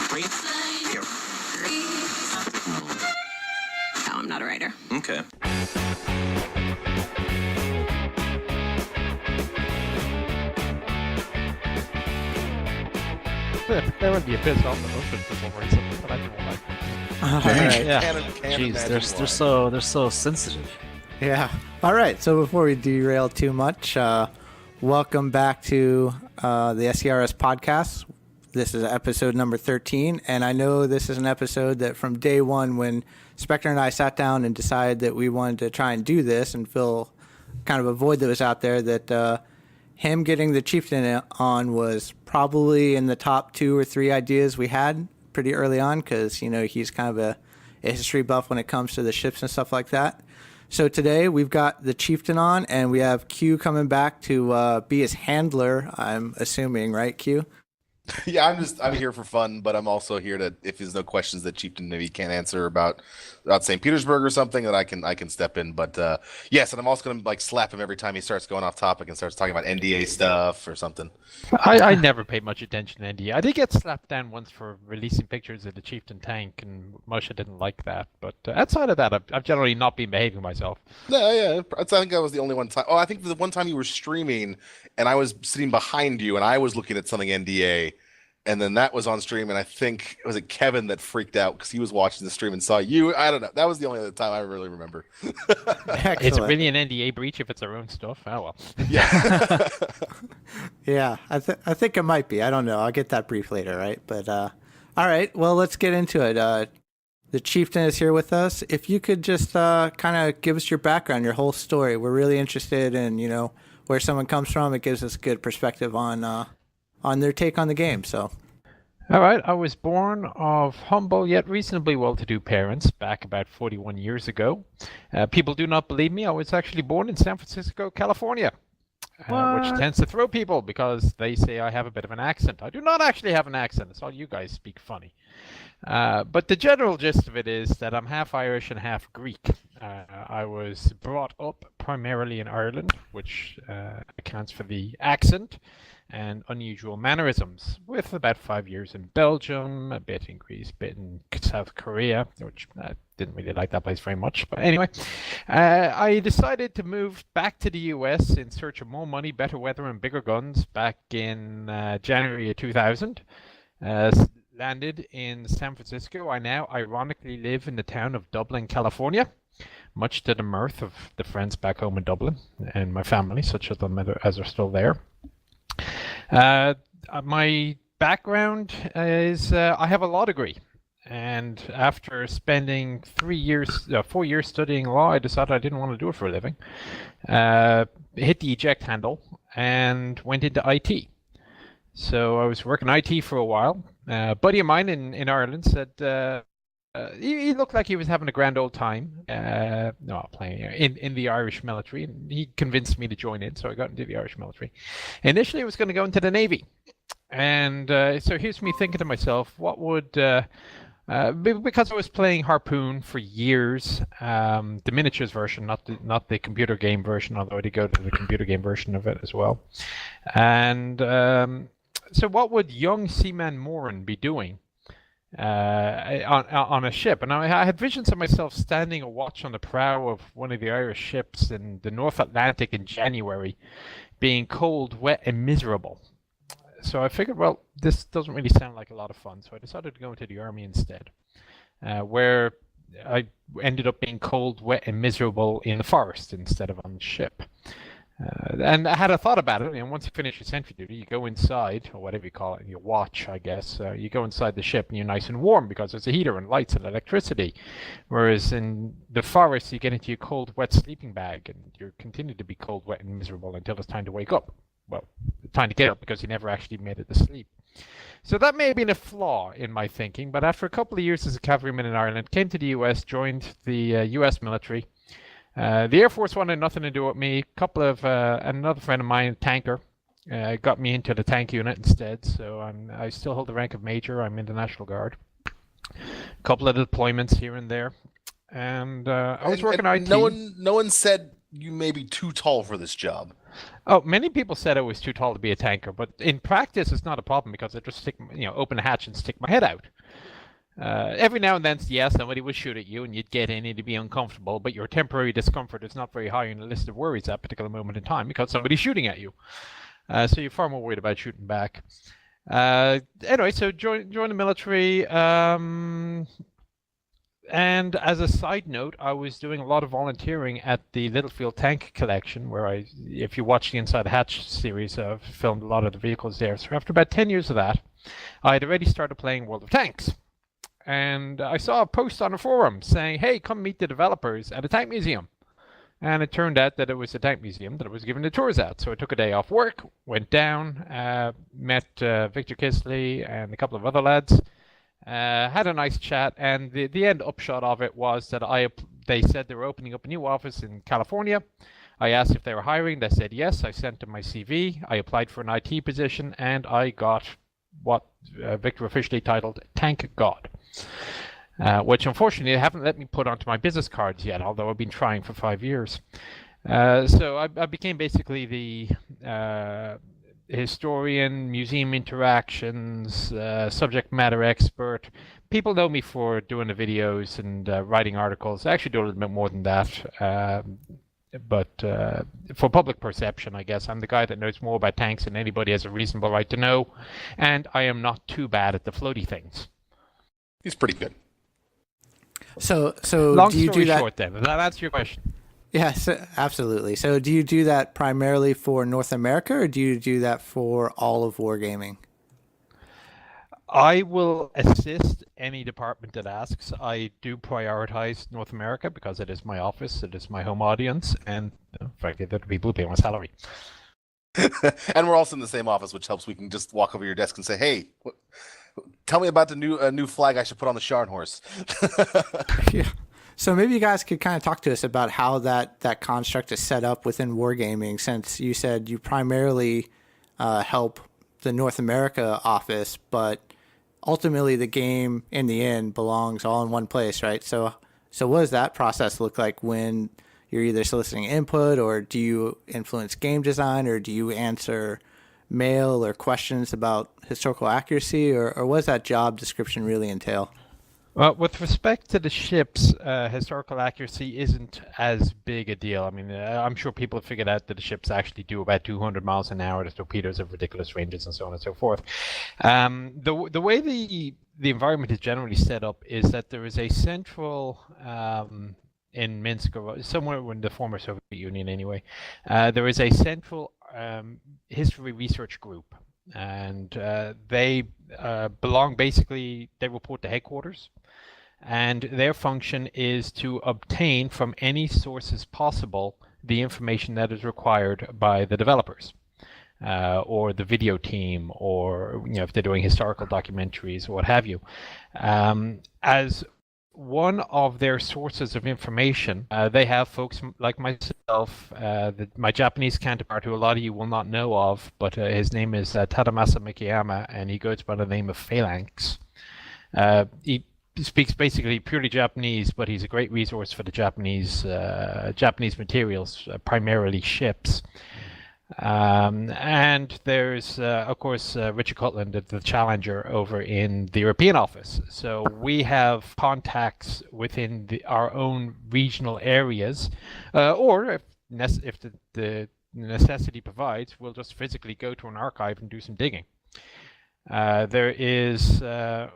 Here. No, I'm not a writer. Okay. There would be a piss off the ocean for some reason, but I don't like it. All right. Yeah. Can't Jeez, imagine they're why. so sensitive. Yeah. All right. So before we derail too much, welcome back to the SCRS podcast. This is episode number 13, and I know this is an episode that from day one, when Spectre and I sat down and decided that we wanted to try and do this and fill kind of a void that was out there, that him getting the Chieftain on was probably in the top 2 or 3 ideas we had pretty early on, because, you know, he's kind of a history buff when it comes to the ships and stuff like that. So today we've got the Chieftain on, and we have Q coming back to be his handler, I'm assuming, right, Q? Yeah, I'm here for fun, but I'm also here to, if there's no questions that Chieftain maybe can't answer about St. Petersburg or something, that I can step in. But yes, and I'm also gonna like slap him every time he starts going off topic and starts talking about NDA stuff or something. I never paid much attention to NDA. I did get slapped down once for releasing pictures of the Chieftain tank, and Moshe didn't like that. But outside of that, I've generally not been behaving myself. No, yeah, I think that was the only one time. Oh, I think the one time you were streaming and I was sitting behind you and I was looking at something NDA. And then that was on stream, and I think was it Kevin that freaked out because he was watching the stream and saw you. I don't know. That was the only other time I really remember. Excellent. It's really an NDA breach if it's our own stuff. Oh well. Yeah. Yeah, I think it might be. I don't know. I'll get that brief later, right? But all right, well, let's get into it. The Chieftain is here with us. If you could just kind of give us your background, your whole story. We're really interested in, you know, where someone comes from. It gives us a good perspective on their take on the game. So, All right, I was born of humble yet reasonably well-to-do parents back about 41 years ago. People do not believe me. I was actually born in San Francisco, California, which tends to throw people because they say I have a bit of an accent. I do not actually have an accent. It's all you guys speak funny. But the general gist of it is that I'm half Irish and half Greek. I was brought up primarily in Ireland, which accounts for the accent and unusual mannerisms, with about 5 years in Belgium, a bit in Greece, a bit in South Korea, which I didn't really like that place very much. But anyway, I decided to move back to the US in search of more money, better weather, and bigger guns back in January of 2000. Landed in San Francisco. I now ironically live in the town of Dublin, California, much to the mirth of the friends back home in Dublin and my family, such of them as are still there. My background is I have a law degree, and after spending 4 years studying law, I decided I didn't want to do it for a living. Hit the eject handle and went into IT. So I was working IT for a while. A buddy of mine in Ireland said he looked like he was having a grand old time playing in the Irish military, and he convinced me to join in, so I got into the Irish military. Initially, I was going to go into the Navy, and so here's me thinking to myself, what would because I was playing Harpoon for years, the miniatures version, not the computer game version, although I did go to the computer game version of it as well, and so what would young Seaman Moran be doing on a ship? And I had visions of myself standing a watch on the prow of one of the Irish ships in the North Atlantic in January, being cold, wet, and miserable. So I figured, well, this doesn't really sound like a lot of fun, so I decided to go into the army instead, where I ended up being cold, wet, and miserable in the forest instead of on the ship. And I had a thought about it, and once you finish your sentry duty, you go inside, or whatever you call it, your watch, I guess. You go inside the ship, and you're nice and warm because there's a heater and lights and electricity. Whereas in the forest, you get into your cold, wet sleeping bag, and you continue to be cold, wet, and miserable until it's time to wake up. Well, time to get up because you never actually made it to sleep. So that may have been a flaw in my thinking, but after a couple of years as a cavalryman in Ireland, came to the US, joined the US military. The Air Force wanted nothing to do with me. Another friend of mine, tanker, got me into the tank unit instead. So I still hold the rank of major. I'm in the National Guard. A couple of deployments here and there, and I was working IT. No one said you may be too tall for this job. Oh, many people said I was too tall to be a tanker, but in practice, it's not a problem because I just open a hatch and stick my head out. Every now and then, yeah, somebody would shoot at you and you'd get in and it'd be uncomfortable, but your temporary discomfort is not very high on the list of worries at a particular moment in time because somebody's shooting at you. So you're far more worried about shooting back. Anyway, so join the military. And as a side note, I was doing a lot of volunteering at the Littlefield Tank Collection, where if you watch the Inside Hatch series, I've filmed a lot of the vehicles there. So after about 10 years of that, I had already started playing World of Tanks. And I saw a post on a forum saying, hey, come meet the developers at a tank museum. And it turned out that it was a tank museum that I was giving the tours at. So I took a day off work, went down, met Victor Kisley and a couple of other lads. Had a nice chat, and the end upshot of it was that they said they were opening up a new office in California. I asked if they were hiring. They said yes. I sent them my CV. I applied for an IT position, and I got what Victor officially titled Tank God, which unfortunately they haven't let me put onto my business cards yet, although I've been trying for 5 years. So I became basically the historian, museum interactions, subject matter expert. People know me for doing the videos and writing articles. I actually do a little bit more than that. But for public perception, I guess, I'm the guy that knows more about tanks than anybody has a reasonable right to know. And I am not too bad at the floaty things. He's pretty good. So Long do you story do that? short then, does that answer your question? Yes, absolutely. So do you do that primarily for North America, or do you do that for all of wargaming? I will assist any department that asks. I do prioritize North America because it is my office, it is my home audience, and frankly, there are people who pay my salary. And we're also in the same office, which helps. We can just walk over your desk and say, hey, tell me about the new flag I should put on the Scharnhorst. Yeah. So maybe you guys could kind of talk to us about how that construct is set up within wargaming, since you said you primarily help the North America office, but ultimately the game in the end belongs all in one place, right? So what does that process look like when you're either soliciting input, or do you influence game design, or do you answer mail or questions about historical accuracy, or what does that job description really entail? Well, with respect to the ships, historical accuracy isn't as big a deal. I mean, I'm sure people have figured out that the ships actually do about 200 miles an hour. The torpedoes have ridiculous ranges and so on and so forth. The way the environment is generally set up is that there is a central, in Minsk, or somewhere in the former Soviet Union anyway, there is a central history research group. And they belong basically, they report to headquarters. And their function is to obtain from any sources possible the information that is required by the developers, or the video team, or if they're doing historical documentaries or what have you. As one of their sources of information, they have folks like myself, my Japanese counterpart, who a lot of you will not know of, but his name is Tadamasa Mikiyama, and he goes by the name of Phalanx. He speaks basically purely Japanese, but he's a great resource for the Japanese materials, primarily ships. And there's, of course, Richard Cutland, the Challenger, over in the European office. So we have contacts within our own regional areas, or if the necessity provides, we'll just physically go to an archive and do some digging. There is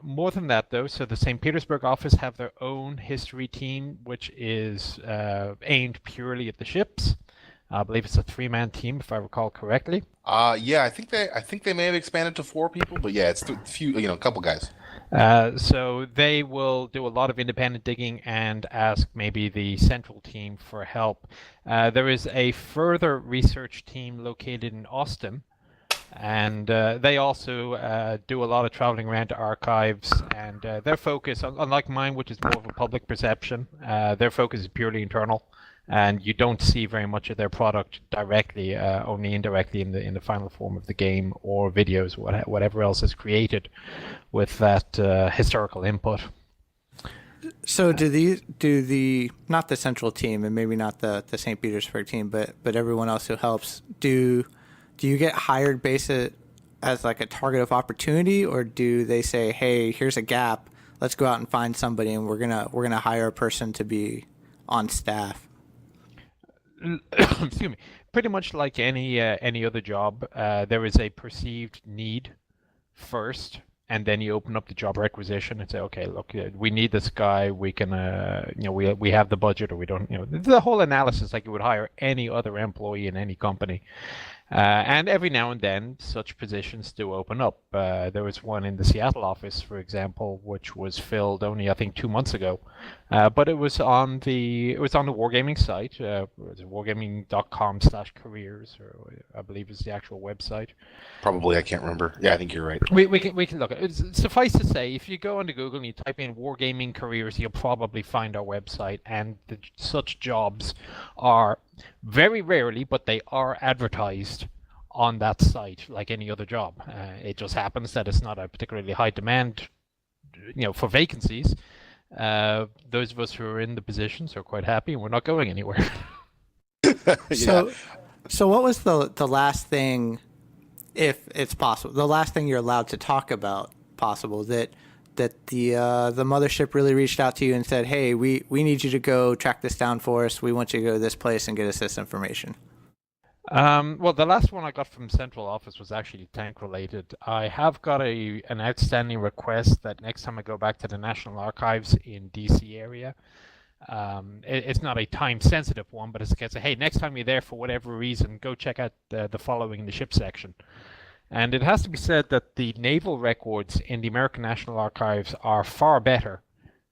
more than that, though. So the St. Petersburg office have their own history team, which is aimed purely at the ships. I believe it's a 3-man team, if I recall correctly. Yeah, I think they may have expanded to 4 people, but yeah, it's a couple guys. So they will do a lot of independent digging and ask maybe the central team for help. There is a further research team located in Austin, and they also do a lot of traveling around to archives, and their focus, unlike mine, which is more of a public perception, their focus is purely internal. And you don't see very much of their product directly, only indirectly in the final form of the game or videos, whatever else is created with that historical input. So do the not the central team, and maybe not the St. Petersburg team, but everyone else who helps, do you get hired based as like a target of opportunity, or do they say, hey, here's a gap, let's go out and find somebody, and we're gonna hire a person to be on staff. Excuse me. Pretty much like any other job, there is a perceived need first, and then you open up the job requisition and say, okay, look, we need this guy. We can, we have the budget, or we don't. The whole analysis like you would hire any other employee in any company. And every now and then, such positions do open up. There was one in the Seattle office, for example, which was filled only, I think, 2 months ago. But it was on the Wargaming site. It was wargaming.com/careers, or I believe is the actual website. Probably, I can't remember. Yeah, I think you're right. We can look at it. Suffice to say, if you go onto Google and you type in Wargaming careers, you'll probably find our website, and such jobs are very rarely, but they are advertised on that site like any other job. It just happens that it's not a particularly high demand, for vacancies. Those of us who are in the positions are quite happy, and we're not going anywhere. Yeah. So what was the last thing, if it's possible, the last thing you're allowed to talk about possible, that the mothership really reached out to you and said, hey, we need you to go track this down for us. We want you to go to this place and get us this information? Well, the last one I got from central office was actually tank related. I have got an outstanding request that next time I go back to the National Archives in DC area, it's not a time sensitive one, but it's a case of, hey, next time you're there for whatever reason, go check out the following in the ship section. And it has to be said that the naval records in the American National Archives are far better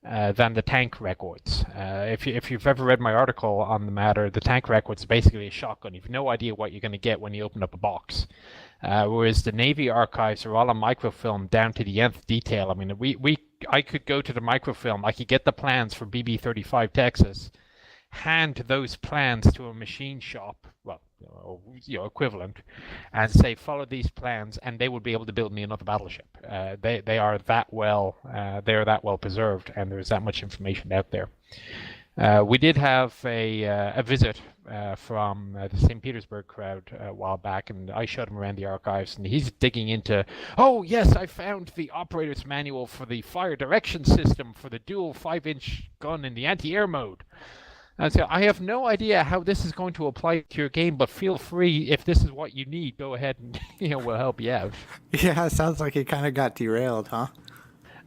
than the tank records. If you've ever read my article on the matter, the tank records are basically a shotgun. You've no idea what you're going to get when you open up a box. Whereas the Navy archives are all on microfilm down to the nth detail. I mean, I could go to the microfilm. I could get the plans for BB-35 Texas, hand those plans to a machine shop, equivalent, and say, follow these plans, and they would be able to build me another battleship. They are that well preserved, and there's that much information out there. We did have a visit from the St. Petersburg crowd a while back, and I showed him around the archives, and he's digging into, oh yes, I found the operator's manual for the fire direction system for the dual 5-inch gun in the anti-air mode. And so I have no idea how this is going to apply to your game, but feel free, if this is what you need, go ahead and we'll help you out. Yeah, it sounds like it kind of got derailed, huh?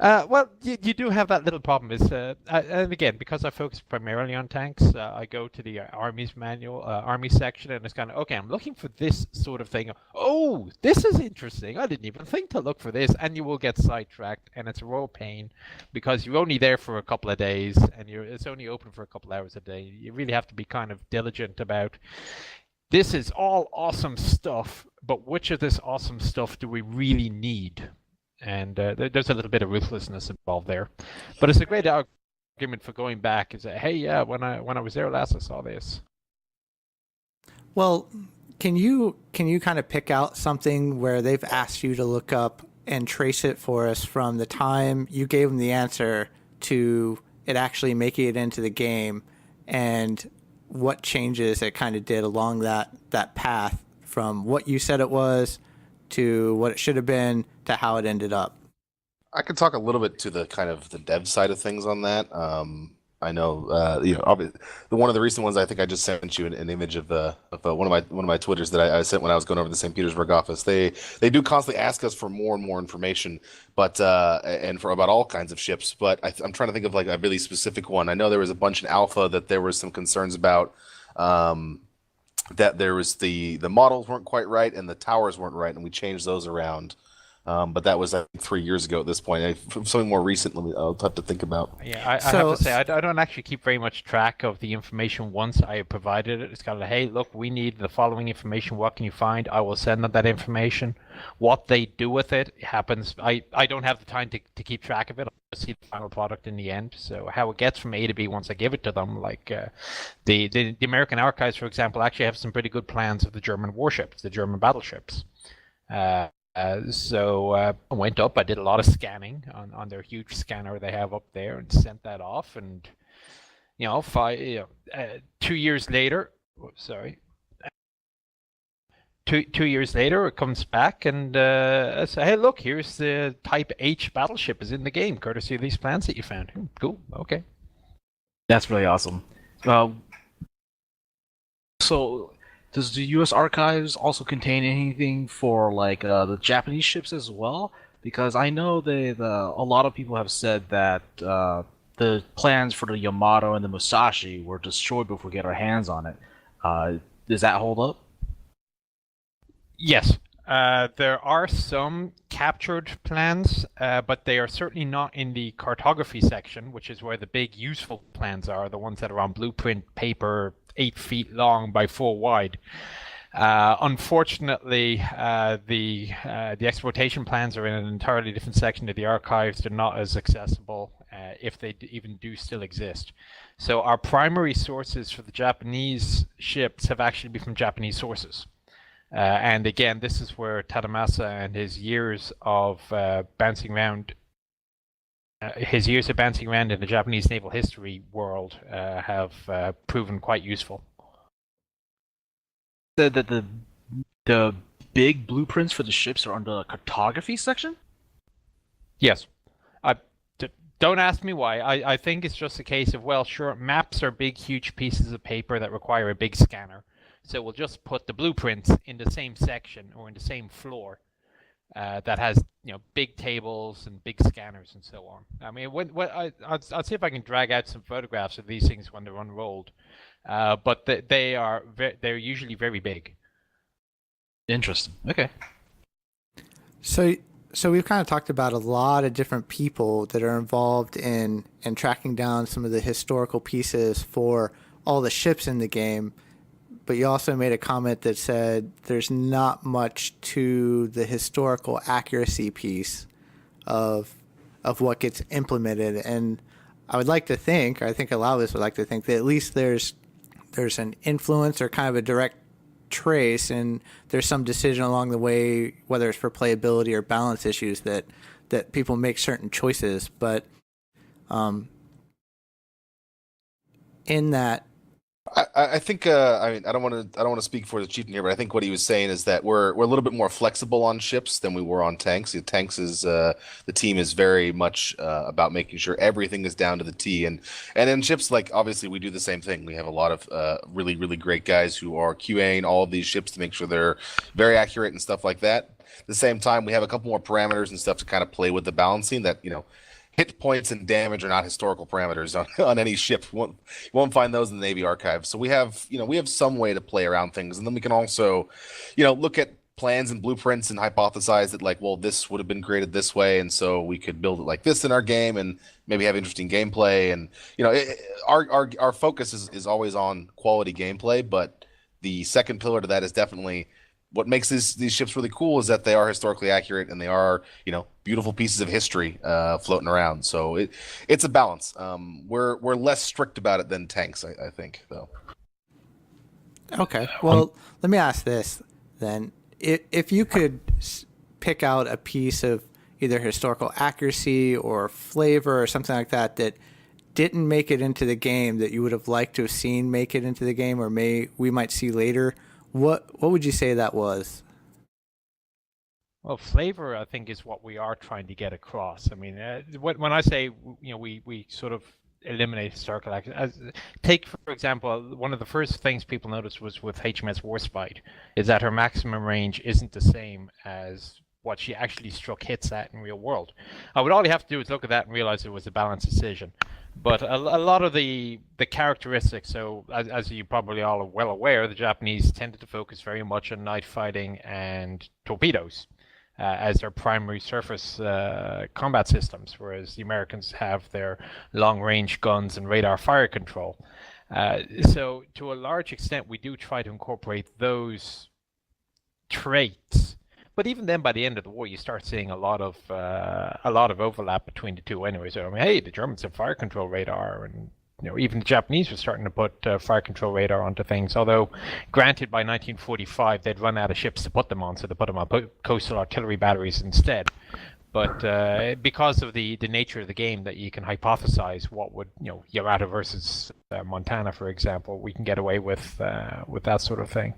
Well, you do have that little problem. And again, because I focus primarily on tanks, I go to the Army's manual, Army section, and it's kind of, okay, I'm looking for this sort of thing. Oh, this is interesting. I didn't even think to look for this. And you will get sidetracked, and it's a real pain because you're only there for a couple of days, and it's only open for a couple of hours a day. You really have to be kind of diligent about, this is all awesome stuff, but which of this awesome stuff do we really need? And there's a little bit of ruthlessness involved there, but it's a great argument for going back and say, hey, yeah, when I was there last, I saw this. Well, can you kind of pick out something where they've asked you to look up and trace it for us from the time you gave them the answer to it actually making it into the game, and what changes it kind of did along that path from what you said it was to what it should have been to how it ended up? I could talk a little bit to the kind of the dev side of things on that. I know, one of the recent ones, I think I just sent you an image of one of my Twitters that I sent when I was going over the St. Petersburg office. They do constantly ask us for more and more information, but and for about all kinds of ships. But I'm trying to think of like a really specific one. I know there was a bunch in Alpha that there was some concerns about. That there was the models weren't quite right and the towers weren't right, and we changed those around. But that was, I think, 3 years ago at this point. Something more recent, I'll have to think about. Yeah, I have to say, I don't actually keep very much track of the information once I have provided it. It's kind of, hey, look, we need the following information. What can you find? I will send them that information. What they do with it happens. I don't have the time to keep track of it. I'll see the final product in the end. So how it gets from A to B once I give it to them, like the American Archives, for example, actually have some pretty good plans of the German warships, the German battleships. So I went up, I did a lot of scanning on their huge scanner they have up there and sent that off. And, 2 years later, two years later, it comes back and say, hey, look, here's the Type H battleship is in the game, courtesy of these plans that you found. Cool, okay. That's really awesome. So, does the U.S. Archives also contain anything for like the Japanese ships as well? Because I know a lot of people have said that the plans for the Yamato and the Musashi were destroyed before we get our hands on it. Does that hold up? Yes. There are some captured plans, but they are certainly not in the cartography section, which is where the big useful plans are, the ones that are on blueprint paper 8 feet long by 4 wide. Unfortunately, the exploitation plans are in an entirely different section of the archives. They're not as accessible, if they even do still exist. So our primary sources for the Japanese ships have actually been from Japanese sources. And again, this is where Tadamasa and his years of bouncing around in the Japanese naval history world have proven quite useful. The big blueprints for the ships are on the cartography section? Yes. Don't ask me why. I think it's just a case of, well, sure, maps are big, huge pieces of paper that require a big scanner. So we'll just put the blueprints in the same section or in the same floor that has, big tables and big scanners and so on. I mean, I'll see if I can drag out some photographs of these things when they're unrolled. But they're usually very big. Interesting. Okay. So we've kind of talked about a lot of different people that are involved in tracking down some of the historical pieces for all the ships in the game. But you also made a comment that said there's not much to the historical accuracy piece of what gets implemented. And I would like to think, or I think a lot of us would like to think, that at least there's an influence or kind of a direct trace, and there's some decision along the way, whether it's for playability or balance issues, that people make certain choices. But in that, I think I don't want to speak for the chieftain here, but I think what he was saying is that we're a little bit more flexible on ships than we were on tanks. The tanks is the team is very much about making sure everything is down to the T, and in ships, like, obviously we do the same thing. We have a lot of really great guys who are QAing all of these ships to make sure they're very accurate and stuff like that. At the same time, we have a couple more parameters and stuff to kind of play with the balancing that, hit points and damage are not historical parameters on any ship. You won't find those in the Navy archives. So we have some way to play around things. And then we can also, look at plans and blueprints and hypothesize that, like, well, this would have been created this way, and so we could build it like this in our game and maybe have interesting gameplay. And, our focus is always on quality gameplay, but the second pillar to that is definitely what makes these ships really cool is that they are historically accurate and they are, beautiful pieces of history floating around. So it's a balance. We're less strict about it than tanks, I think, though. Okay. Well, let me ask this then. If you could pick out a piece of either historical accuracy or flavor or something like that didn't make it into the game that you would have liked to have seen make it into the game, or we might see later, what would you say that was? Well, flavor, I think, is what we are trying to get across. I mean, when I say, we sort of eliminate historical accuracy. Take, for example, one of the first things people noticed was with HMS Warspite, is that her maximum range isn't the same as what she actually struck hits at in real world. All you have to do is look at that and realize it was a balanced decision. But a lot of the characteristics, so as you probably all are well aware, the Japanese tended to focus very much on night fighting and torpedoes as their primary surface combat systems, whereas the Americans have their long-range guns and radar fire control. So to a large extent, we do try to incorporate those traits. But even then, by the end of the war, you start seeing a lot of overlap between the two anyway. So, I mean, hey, the Germans have fire control radar, and even the Japanese were starting to put fire control radar onto things. Although, granted, by 1945, they'd run out of ships to put them on, so they put them on coastal artillery batteries instead. But because of the nature of the game, that you can hypothesize what would, Yamato versus Montana, for example, we can get away with that sort of thing.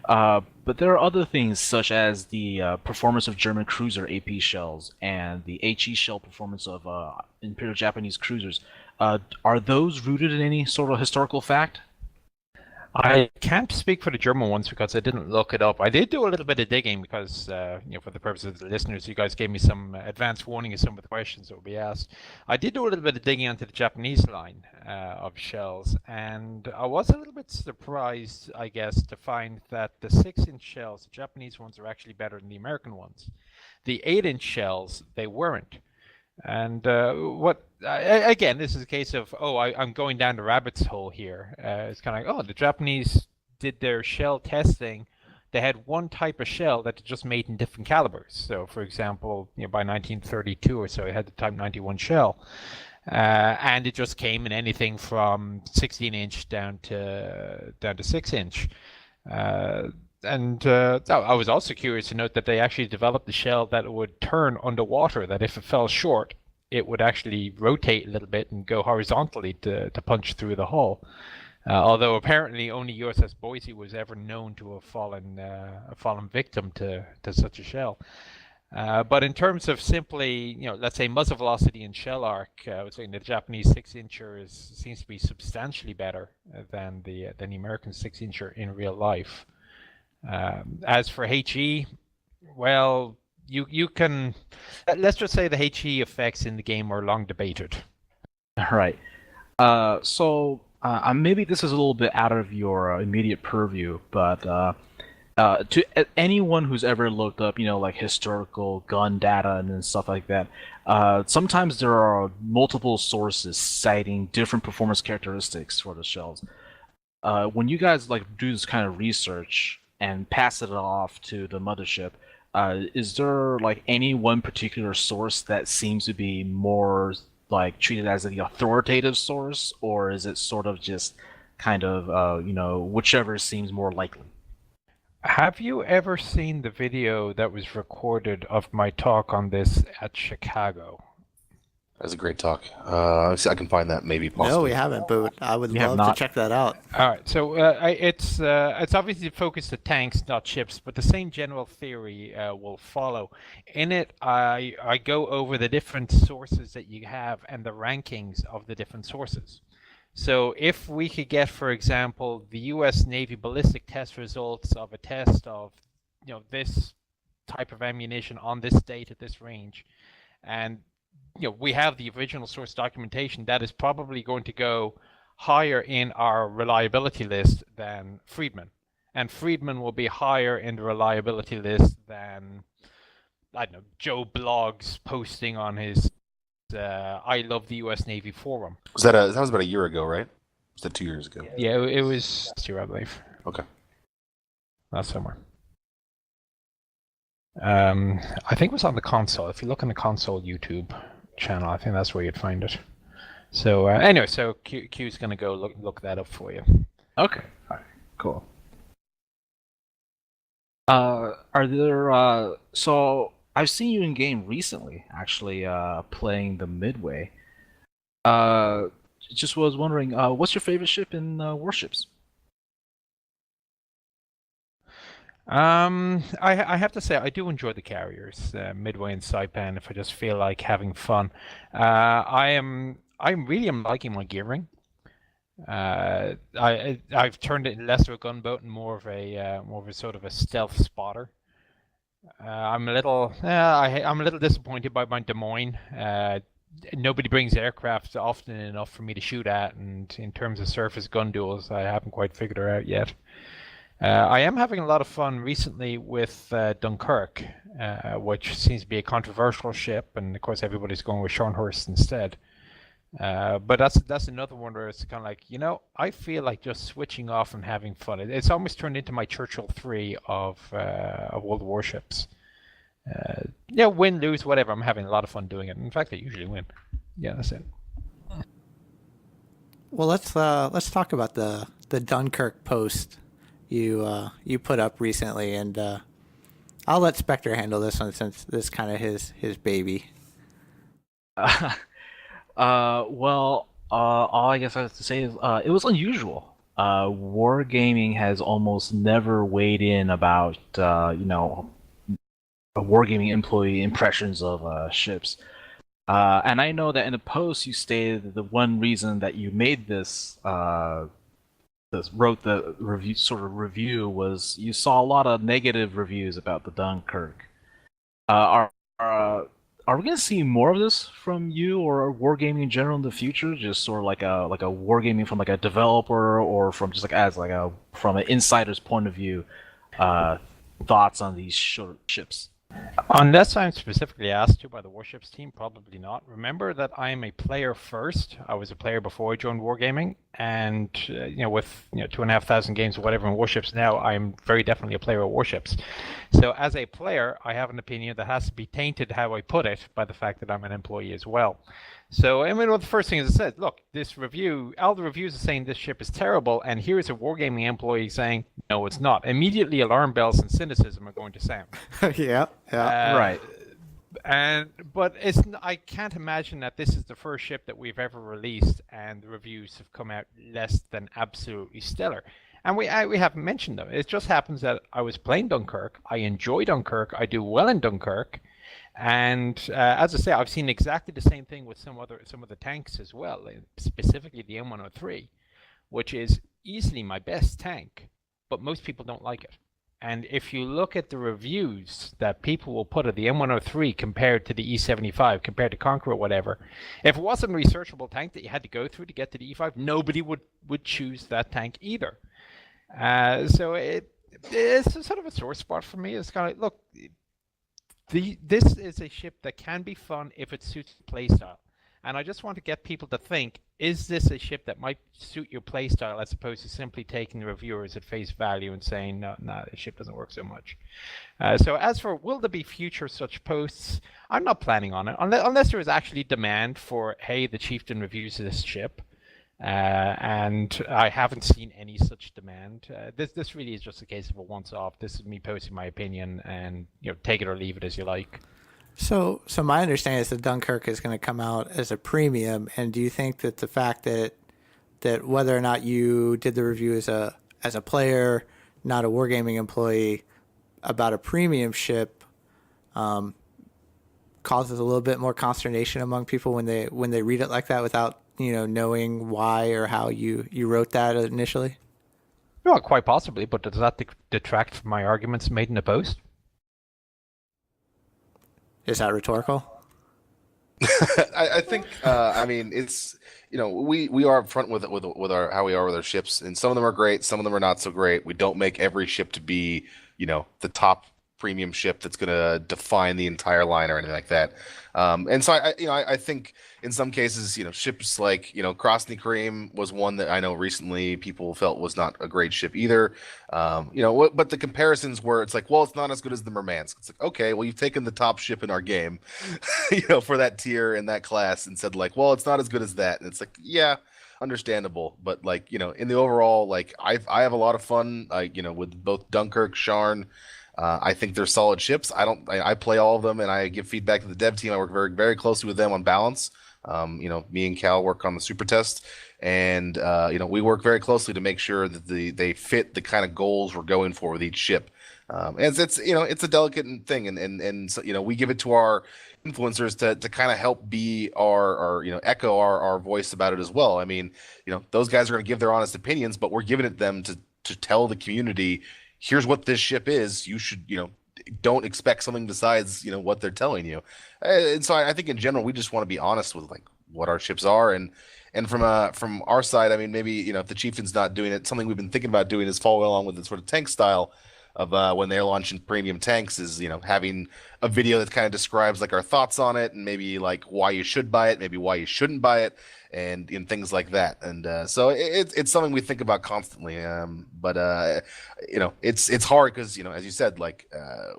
But there are other things such as the performance of German cruiser AP shells and the HE shell performance of Imperial Japanese cruisers. Are those rooted in any sort of historical fact? I can't speak for the German ones because I didn't look it up. I did do a little bit of digging because, for the purpose of the listeners, you guys gave me some advance warning of some of the questions that will be asked. I did do a little bit of digging into the Japanese line of shells, and I was a little bit surprised, I guess, to find that the 6-inch shells, the Japanese ones, are actually better than the American ones. The 8-inch shells, they weren't. And again, this is a case of, I'm going down the rabbit's hole here. It's kind of like, the Japanese did their shell testing. They had one type of shell that just made in different calibers. So, for example, by 1932 or so, it had the Type 91 shell. And it just came in anything from 16-inch down to 6-inch. I was also curious to note that they actually developed a shell that would turn underwater, that if it fell short, it would actually rotate a little bit and go horizontally to punch through the hull. Although apparently only USS Boise was ever known to have fallen victim to such a shell. But in terms of simply, let's say muzzle velocity and shell arc, I would say the Japanese 6-incher seems to be substantially better than the American 6-incher in real life. As for HE, well, you can, let's just say the HE effects in the game are long debated. Right. So maybe this is a little bit out of your immediate purview, but to anyone who's ever looked up, like historical gun data and stuff like that, sometimes there are multiple sources citing different performance characteristics for the shells. When you guys do this kind of research and pass it off to the mothership, is there any one particular source that seems to be more treated as the authoritative source, or is it sort of just kind of whichever seems more likely? Have you ever seen the video that was recorded of my talk on this at Chicago? That's a great talk. See, I can find that maybe possibly. No, we haven't, but I would love to check that out. All right, so it's obviously focused on tanks, not ships, but the same general theory will follow. In it, I go over the different sources that you have and the rankings of the different sources. So if we could get, for example, the U.S. Navy ballistic test results of a test of, this type of ammunition on this date at this range, and we have the original source documentation, that is probably going to go higher in our reliability list than Friedman. And Friedman will be higher in the reliability list than, I don't know, Joe Bloggs posting on his I Love the U.S. Navy forum. That was about a year ago, right? Was that 2 years ago? Yeah, it was last year, I believe. Okay. Last summer. I think it was on the console. If you look on the console YouTube channel, I think that's where you'd find it. So anyway, so Q's gonna go look that up for you. Okay. All right. Cool. Are there so I've seen you in game recently, actually, playing the Midway. Just was wondering, what's your favorite ship in Warships? I have to say I do enjoy the carriers, Midway and Saipan, if I just feel like having fun. I really am liking my gearing. I've turned it less of a gunboat and more of a sort of a stealth spotter. I'm a little disappointed by my Des Moines. Nobody brings aircraft often enough for me to shoot at, and in terms of surface gun duels, I haven't quite figured her out yet. I am having a lot of fun recently with Dunkirk, which seems to be a controversial ship, and of course everybody's going with Scharnhorst instead. But that's another one where it's kind of like, I feel like just switching off and having fun. It's almost turned into my Churchill 3 of World Warships. Win, lose, whatever. I'm having a lot of fun doing it. In fact, I usually win. Yeah, that's it. Well, let's talk about the Dunkirk post you put up recently, and I'll let Spectre handle this one since this is kind of his baby. All I guess I have to say is it was unusual. wargaming has almost never weighed in about wargaming employee impressions of ships. And I know that in the post you stated that the one reason that you made this wrote the review was you saw a lot of negative reviews about the Dunkirk. Are we gonna see more of this from you or wargaming in general in the future? Just sort of like a wargaming from like a developer or from just like as like a from an insider's point of view, thoughts on these short ships. Unless I'm specifically asked to by the warships team, probably not. Remember that I'm a player first. I was a player before I joined Wargaming, and with 2,500 games or whatever in warships now, I'm very definitely a player of warships. So as a player, I have an opinion that has to be tainted how I put it by the fact that I'm an employee as well. So, I mean, well, the first thing is I said, look, this review, all the reviews are saying this ship is terrible, and here's a wargaming employee saying, no, it's not. Immediately, alarm bells and cynicism are going to sound. Yeah. Right. But I can't imagine that this is the first ship that we've ever released, and the reviews have come out less than absolutely stellar. And we haven't mentioned them. It just happens that I was playing Dunkirk. I enjoy Dunkirk. I do well in Dunkirk. And as I say, I've seen exactly the same thing with some of the tanks as well, specifically the M103, which is easily my best tank, but most people don't like it. And if you look at the reviews that people will put of the M103 compared to the E75, compared to Conqueror or whatever, if it wasn't a researchable tank that you had to go through to get to the E5, nobody would choose that tank either. So it's a sort of a sore spot for me. It's kind of like, look, this is a ship that can be fun if it suits the playstyle. And I just want to get people to think, is this a ship that might suit your playstyle as opposed to simply taking the reviewers at face value and saying, no, this ship doesn't work so much. So as for will there be future such posts, I'm not planning on it, unless there is actually demand for, hey, the Chieftain reviews this ship. And I haven't seen any such demand. This really is just a case of a once-off. This is me posting my opinion, and take it or leave it as you like. So my understanding is that Dunkirk is going to come out as a premium. And do you think that the fact that whether or not you did the review as a player, not a wargaming employee, about a premium ship, causes a little bit more consternation among people when they read it like that without knowing why or how you wrote that initially? Well, quite possibly, but does that detract from my arguments made in the post? Is that rhetorical? I think I mean it's we are upfront with our how we are with our ships, and some of them are great, some of them are not so great. We don't make every ship to be the top premium ship that's going to define the entire line or anything like that. And so I think in some cases, ships like, Krasny Kareem was one that I know recently people felt was not a great ship either. But the comparisons where it's like, well, it's not as good as the Murmansk. It's like, okay, well, you've taken the top ship in our game, for that tier and that class and said like, well, it's not as good as that. And it's like, yeah, understandable. But like, in the overall, like I have a lot of fun, with both Dunkirk, Sharn. I think they're solid ships. I play all of them and I give feedback to the dev team. I work very, very closely with them on balance. Me and Cal work on the super test, and we work very closely to make sure that they fit the kind of goals we're going for with each ship. And it's a delicate thing, and so we give it to our influencers to kind of help be our echo our voice about it as well. I mean, those guys are going to give their honest opinions, but we're giving it them to tell the community, here's what this ship is. You should don't expect something besides what they're telling you. And so I think in general we just want to be honest with like what our ships are, and from our side, I mean, maybe if the Chieftain's not doing it, something we've been thinking about doing is following along with the sort of tank style of when they're launching premium tanks, is having a video that kind of describes like our thoughts on it and maybe like why you should buy it, maybe why you shouldn't buy it, and things like that. And so it's something we think about constantly. But it's hard because as you said, like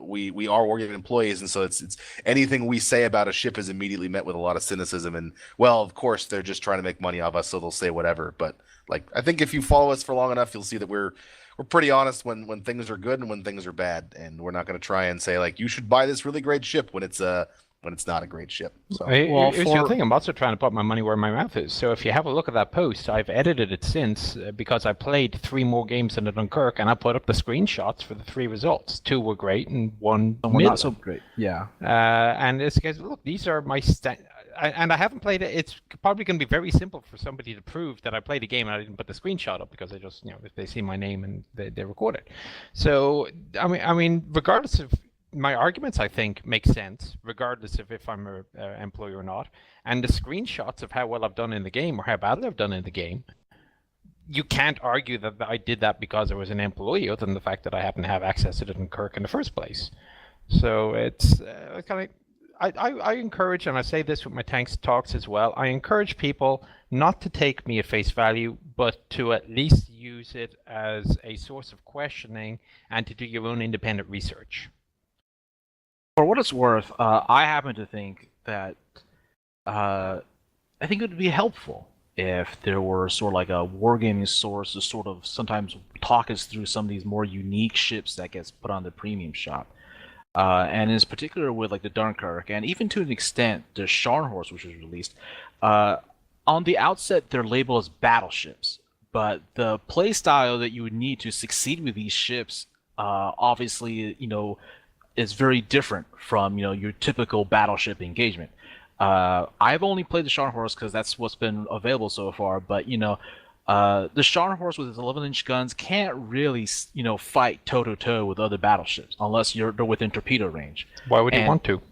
we are working employees, and so it's anything we say about a ship is immediately met with a lot of cynicism. And well, of course they're just trying to make money off us, so they'll say whatever. But like I think if you follow us for long enough, you'll see that we're pretty honest when things are good and when things are bad, and we're not going to try and say like you should buy this really great ship when it's when it's not a great ship. So Well, Here's the thing. I'm also trying to put my money where my mouth is. So if you have a look at that post, I've edited it since because I played 3 more games than the Dunkirk, and I put up the screenshots for the 3 results. 2 were great and 1 we're middle. not so great. Yeah. And it's because look, these are my and I haven't played it. It's probably going to be very simple for somebody to prove that I played a game and I didn't put the screenshot up because I just, if they see my name and they record it. So I mean, regardless of my arguments, I think make sense, regardless of if I'm an employee or not. And the screenshots of how well I've done in the game or how badly I've done in the game, you can't argue that I did that because I was an employee, other than the fact that I happen to have access to the Dunkirk in the first place. So it's kind of. I encourage, and I say this with my tanks talks as well, I encourage people not to take me at face value, but to at least use it as a source of questioning and to do your own independent research. For what it's worth, I happen to think that I think it would be helpful if there were sort of like a wargaming source to sort of sometimes talk us through some of these more unique ships that gets put on the premium shop. And in particular with like the Dunkirk, and even to an extent the Scharnhorst, which was released, on the outset they're labeled as battleships, but the playstyle that you would need to succeed with these ships, obviously, is very different from your typical battleship engagement. I've only played the Scharnhorst because that's what's been available so far, but the Scharnhorst with its 11-inch guns can't really, fight toe-to-toe with other battleships unless they're within torpedo range. Why would you want to?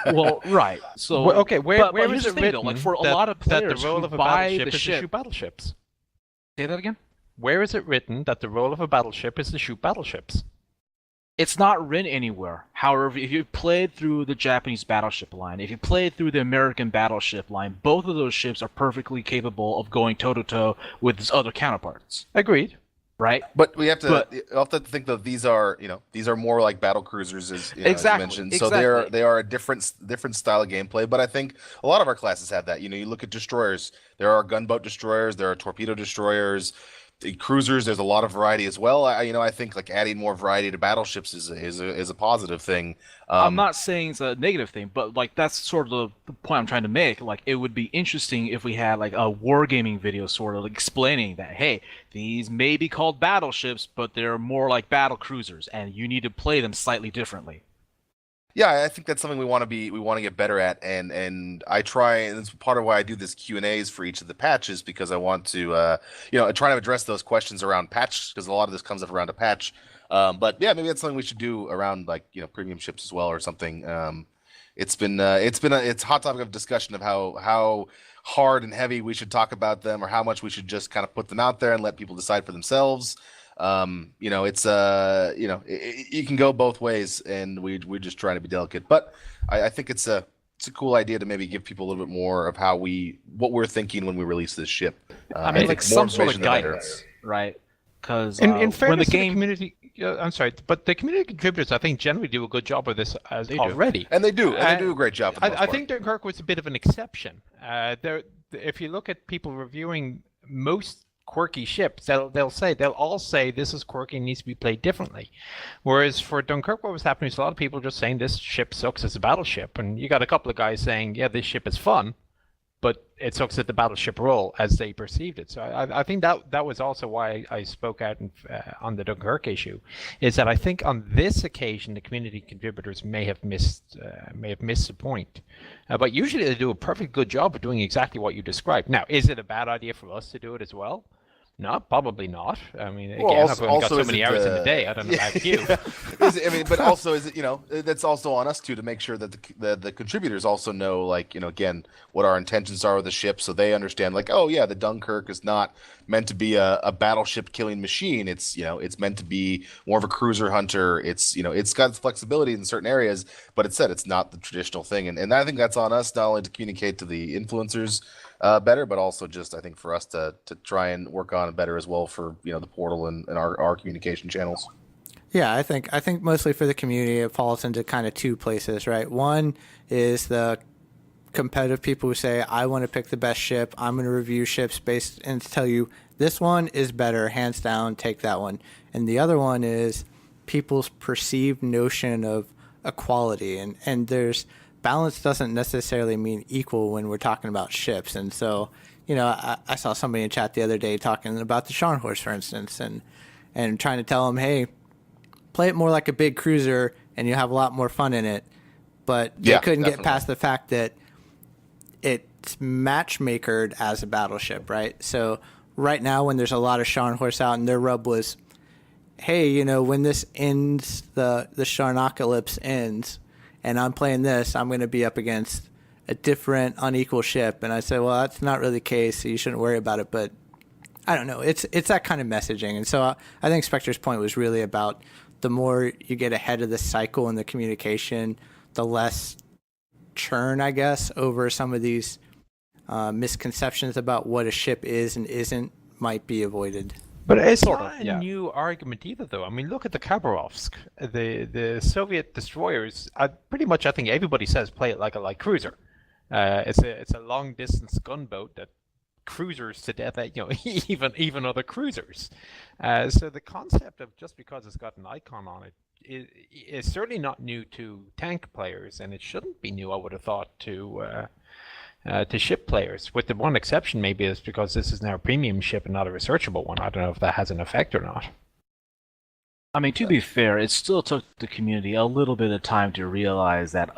Well, right. So well, okay, where here's is the it thing, written though, like for a lot of that players the role who of a buy battleship the is to ship, shoot battleships? Say that again? Where is it written that the role of a battleship is to shoot battleships? It's not written anywhere. However, if you played through the Japanese battleship line, if you played through the American battleship line, both of those ships are perfectly capable of going toe-to-toe with its other counterparts. Agreed. Right? But we have to think that these are more like battle cruisers, as you mentioned. So they are a different style of gameplay. But I think a lot of our classes have that. You look at destroyers. There are gunboat destroyers. There are torpedo destroyers. Cruisers, there's a lot of variety as well. I think like adding more variety to battleships is a positive thing. I'm not saying it's a negative thing, but like that's sort of the point I'm trying to make. Like it would be interesting if we had like a wargaming video sort of explaining that, hey, these may be called battleships, but they're more like battle cruisers, and you need to play them slightly differently. Yeah, I think that's something we want to get better at, and I try, and it's part of why I do this Q&As for each of the patches, because I want to try to address those questions around patch, because a lot of this comes up around a patch. But yeah, maybe that's something we should do around like premium ships as well or something. It's a hot topic of discussion of how hard and heavy we should talk about them, or how much we should just kind of put them out there and let people decide for themselves. It's you can go both ways, and we're just trying to be delicate. But I think it's a cool idea to maybe give people a little bit more of what we're thinking when we release this ship. I mean, like some sort of guidance, right? Because in fairness when the to game the community, I'm sorry, but the community contributors, I think, generally do a good job of this already. And they do a great job. For the most I think Dunkirk was a bit of an exception. If you look at people reviewing most quirky ships, they'll all say this is quirky and needs to be played differently. Whereas for Dunkirk, what was happening is a lot of people just saying this ship sucks as a battleship, and you got a couple of guys saying, yeah, this ship is fun, but it sucks at the battleship role as they perceived it. So I think that was also why I spoke out on the Dunkirk issue, is that I think on this occasion the community contributors may have missed the point. But usually they do a perfect good job of doing exactly what you described. Now, is it a bad idea for us to do it as well? No, probably not. I mean, again, I've only got so many hours in the day. I don't know about you. But also, is it that's also on us too to make sure that the contributors also know, like, again, what our intentions are with the ship, so they understand, like, oh yeah, the Dunkirk is not meant to be a battleship killing machine. It's it's meant to be more of a cruiser hunter. It's it's got flexibility in certain areas, but it's not the traditional thing. And I think that's on us not only to communicate to the influencers better, but also just I think for us to try and work on it better as well for the portal and our communication channels. Yeah, I think mostly for the community it falls into kind of two places, right? One is the competitive people who say, I want to pick the best ship, I'm going to review ships based and tell you this one is better, hands down, take that one. And the other one is people's perceived notion of equality, and there's balance doesn't necessarily mean equal when we're talking about ships. And so, I saw somebody in chat the other day talking about the Scharnhorst, for instance, and trying to tell them, hey, play it more like a big cruiser and you'll have a lot more fun in it. But they couldn't get past the fact that it's matchmakered as a battleship, right? So right now when there's a lot of Scharnhorst out and their rub was, hey, when this ends, the Scharnocalypse ends, and I'm playing this, I'm going to be up against a different unequal ship. And I said, well, that's not really the case, so you shouldn't worry about it. But I don't know. It's that kind of messaging. And so I think Spectre's point was really about the more you get ahead of the cycle and the communication, the less churn, I guess, over some of these misconceptions about what a ship is and isn't might be avoided. But it's not a new argument either, though. I mean, look at the Khabarovsk. The Soviet destroyers, pretty much, I think everybody says play it like a light cruiser. It's a long distance gunboat that cruisers to death at, even other cruisers. So the concept of just because it's got an icon on it is certainly not new to tank players, and it shouldn't be new, I would have thought, to ship players, with the one exception maybe is because this is now a premium ship and not a researchable one. I don't know if that has an effect or not. I mean, to be fair, it still took the community a little bit of time to realize that,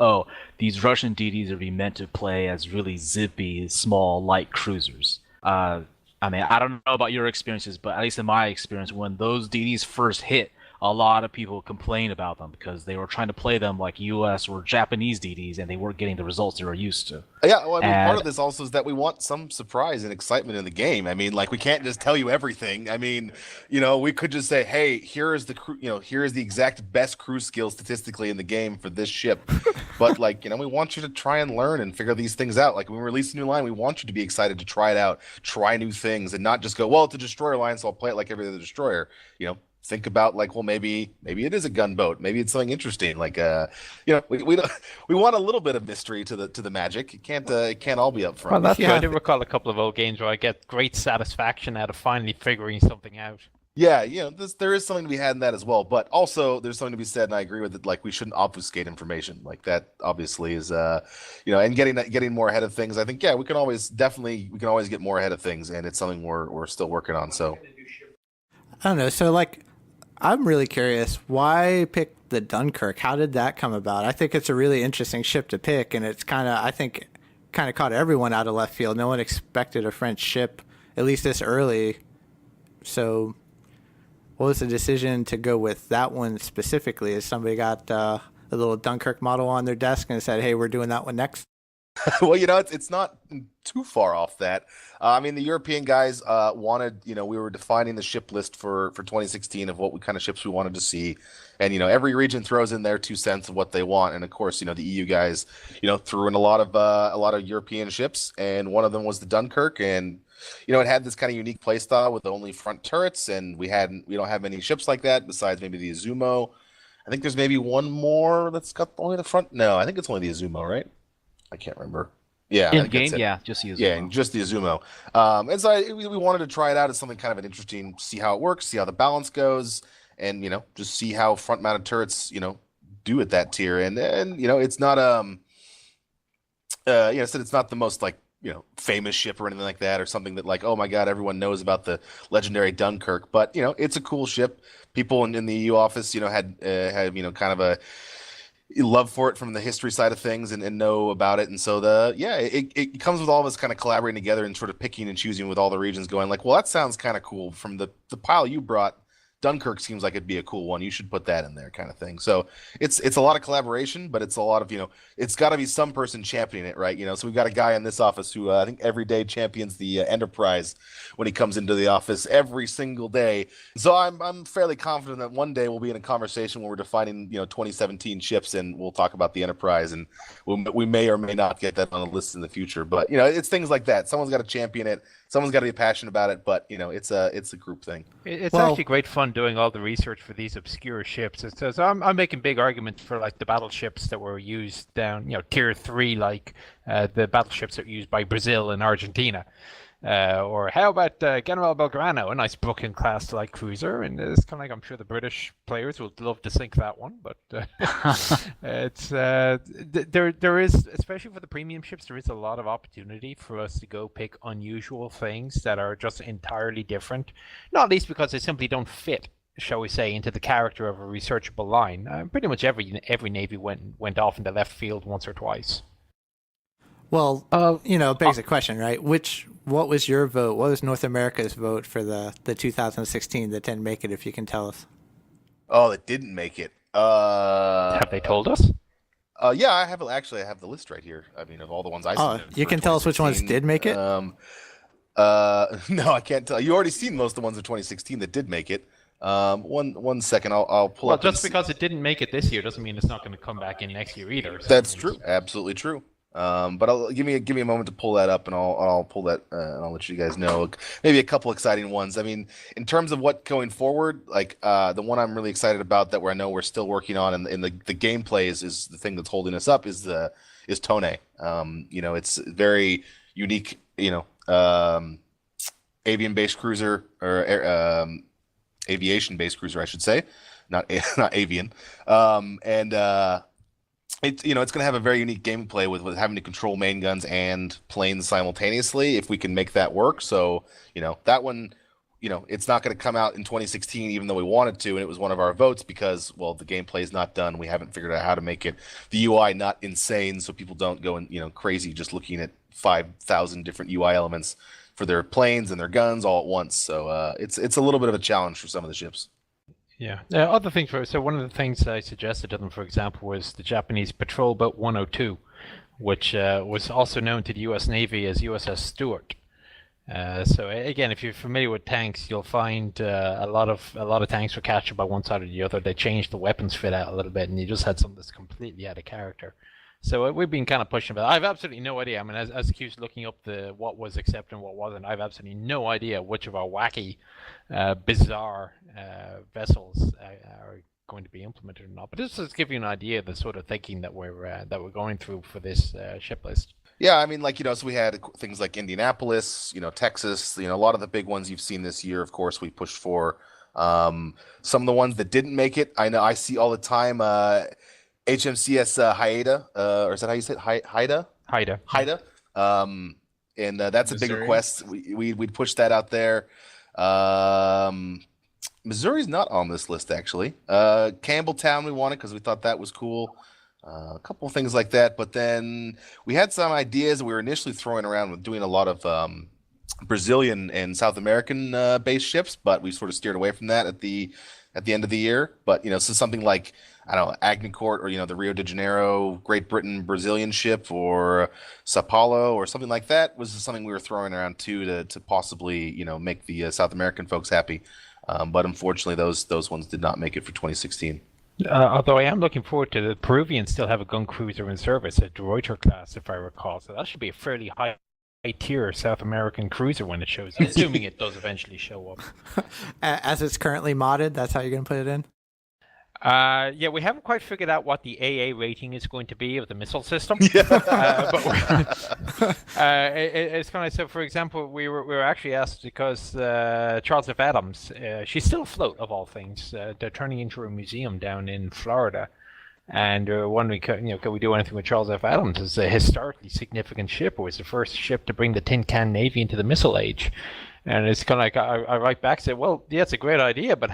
these Russian DDs are being meant to play as really zippy, small, light cruisers. I mean, I don't know about your experiences, but at least in my experience, when those DDs first hit, a lot of people complained about them because they were trying to play them like US or Japanese DDs and they weren't getting the results they were used to. Yeah, well, I mean, part of this also is that we want some surprise and excitement in the game. I mean, like, we can't just tell you everything. I mean, we could just say, hey, here is the exact best crew skill statistically in the game for this ship. But we want you to try and learn and figure these things out. Like, when we release a new line, we want you to be excited to try it out, try new things, and not just go, well, it's a destroyer line, so I'll play it like every other destroyer. Think about maybe it is a gunboat, maybe it's something interesting. We want a little bit of mystery to the magic. It can't all be up front. Well, that's true. I do recall a couple of old games where I get great satisfaction out of finally figuring something out. Yeah, there is something to be had in that as well. But also, there's something to be said, and I agree with it. Like, we shouldn't obfuscate information. Like, that obviously is, and getting more ahead of things. I think, we can always get more ahead of things, and it's something we're still working on. So, I don't know. So, I'm really curious, why pick the Dunkirk? How did that come about? I think it's a really interesting ship to pick, and it's kind of caught everyone out of left field. No one expected a French ship, at least this early. So what was the decision to go with that one specifically? Has somebody got a little Dunkirk model on their desk and said, hey, we're doing that one next? Well, it's not too far off that. I mean, the European guys wanted, we were defining the ship list for 2016 of what kind of ships we wanted to see. And, every region throws in their 2 cents of what they want. And of course, the EU guys, threw in a lot of European ships. And one of them was the Dunkirk. And, it had this kind of unique play style with only front turrets. And we don't have many ships like that besides maybe the Izumo. I think there's maybe one more that's got only the front. No, I think it's only the Izumo, right? I can't remember. Yeah, in game, just the Izumo. Yeah, just the Izumo. And so we wanted to try it out as something kind of an interesting, see how it works, see how the balance goes, and just see how front-mounted turrets, do at that tier. And it's not it's not the most famous ship or anything like that, or something that oh my god, everyone knows about the legendary Dunkirk. But it's a cool ship. People in the EU office, had kind of a love for it from the history side of things and know about it. And so it comes with all of us kind of collaborating together and sort of picking and choosing with all the regions going well, that sounds kind of cool. From the pile you brought, Dunkirk seems like it'd be a cool one. You should put that in there, kind of thing. So it's a lot of collaboration, but it's a lot of it's got to be some person championing it, right? So we've got a guy in this office who I think every day champions the Enterprise when he comes into the office every single day. So I'm fairly confident that one day we'll be in a conversation where we're defining 2017 ships, and we'll talk about the Enterprise, and we may or may not get that on a list in the future. But it's things like that. Someone's got to champion it. Someone's got to be passionate about it, but it's a group thing. It's actually great fun doing all the research for these obscure ships. So I'm making big arguments for the battleships that were used down tier 3, the battleships that were used by Brazil and Argentina. Or how about General Belgrano, a nice Brooklyn-class light cruiser? And it's kind of like I'm sure the British players would love to sink that one, but it's there is, especially for the premium ships, there is a lot of opportunity for us to go pick unusual things that are just entirely different, not least because they simply don't fit, shall we say, into the character of a researchable line. Pretty much every navy went off into left field once or twice. Well, it begs the question, right? What was your vote? What was North America's vote for the 2016 that didn't make it, if you can tell us? Oh, that didn't make it. Have they told us? Yeah, I have the list right here. I mean, of all the ones I submitted. You can tell us which ones did make it? No, I can't tell. You already seen most of the ones of 2016 that did make it. One second, I'll pull up. Well, just because it didn't make it this year doesn't mean it's not going to come back in next year either. So that's true. Absolutely true. But give me a moment to pull that up, and I'll pull that, and I'll let you guys know. Maybe a couple exciting ones. I mean, in terms of what going forward, like the one I'm really excited about that I know we're still working on, and the gameplay is the thing that's holding us up is Tone. It's very unique. Avian-based cruiser or aviation-based cruiser, I should say, not avian, and. It's going to have a very unique gameplay with having to control main guns and planes simultaneously if we can make that work. So, that one, it's not going to come out in 2016 even though we wanted to, and it was one of our votes because, well, the gameplay is not done. We haven't figured out how to make it the UI not insane so people don't go crazy just looking at 5,000 different UI elements for their planes and their guns all at once. So it's a little bit of a challenge for some of the ships. Yeah. Other things. So one of the things I suggested to them, for example, was the Japanese patrol boat 102, which was also known to the U.S. Navy as USS Stewart. So again, if you're familiar with tanks, you'll find a lot of tanks were captured by one side or the other. They changed the weapons fit out a little bit, and you just had something that's completely out of character. So we've been kind of pushing about. I have absolutely no idea. I mean, as the Q's looking up what was accepted and what wasn't, I have absolutely no idea which of our wacky, bizarre vessels are going to be implemented or not. But this is giving you an idea of the sort of thinking that we're going through for this ship list. Yeah, I mean, so we had things like Indianapolis, Texas, a lot of the big ones you've seen this year. Of course, we pushed for. Some of the ones that didn't make it, I know I see all the time. HMCS Haida, or is that how you say it? Haida. And that's a big request. We'd push that out there. Missouri's not on this list actually. Campbelltown we wanted because we thought that was cool. A couple of things like that, but then we had some ideas we were initially throwing around with doing a lot of Brazilian and South American based ships, but we sort of steered away from that at the end of the year. But so something like, I don't know, Agnicourt or the Rio de Janeiro, Great Britain Brazilian ship, or Sao Paulo or something like that was something we were throwing around too to possibly make the South American folks happy. But unfortunately, those ones did not make it for 2016. Although I am looking forward to the Peruvians still have a gun cruiser in service, a De Ruyter class, if I recall. So that should be a fairly high tier South American cruiser when it shows up, assuming it does eventually show up. As it's currently modded, that's how you're going to put it in? Yeah, we haven't quite figured out what the AA rating is going to be of the missile system. But it's kind of, so for example, we were actually asked because Charles F. Adams, she's still afloat of all things. They're turning into a museum down in Florida, and wondering, can we do anything with Charles F. Adams? It's a historically significant ship. It was the first ship to bring the tin can navy into the missile age. And it's kind of like I write back and say, well, yeah, it's a great idea, but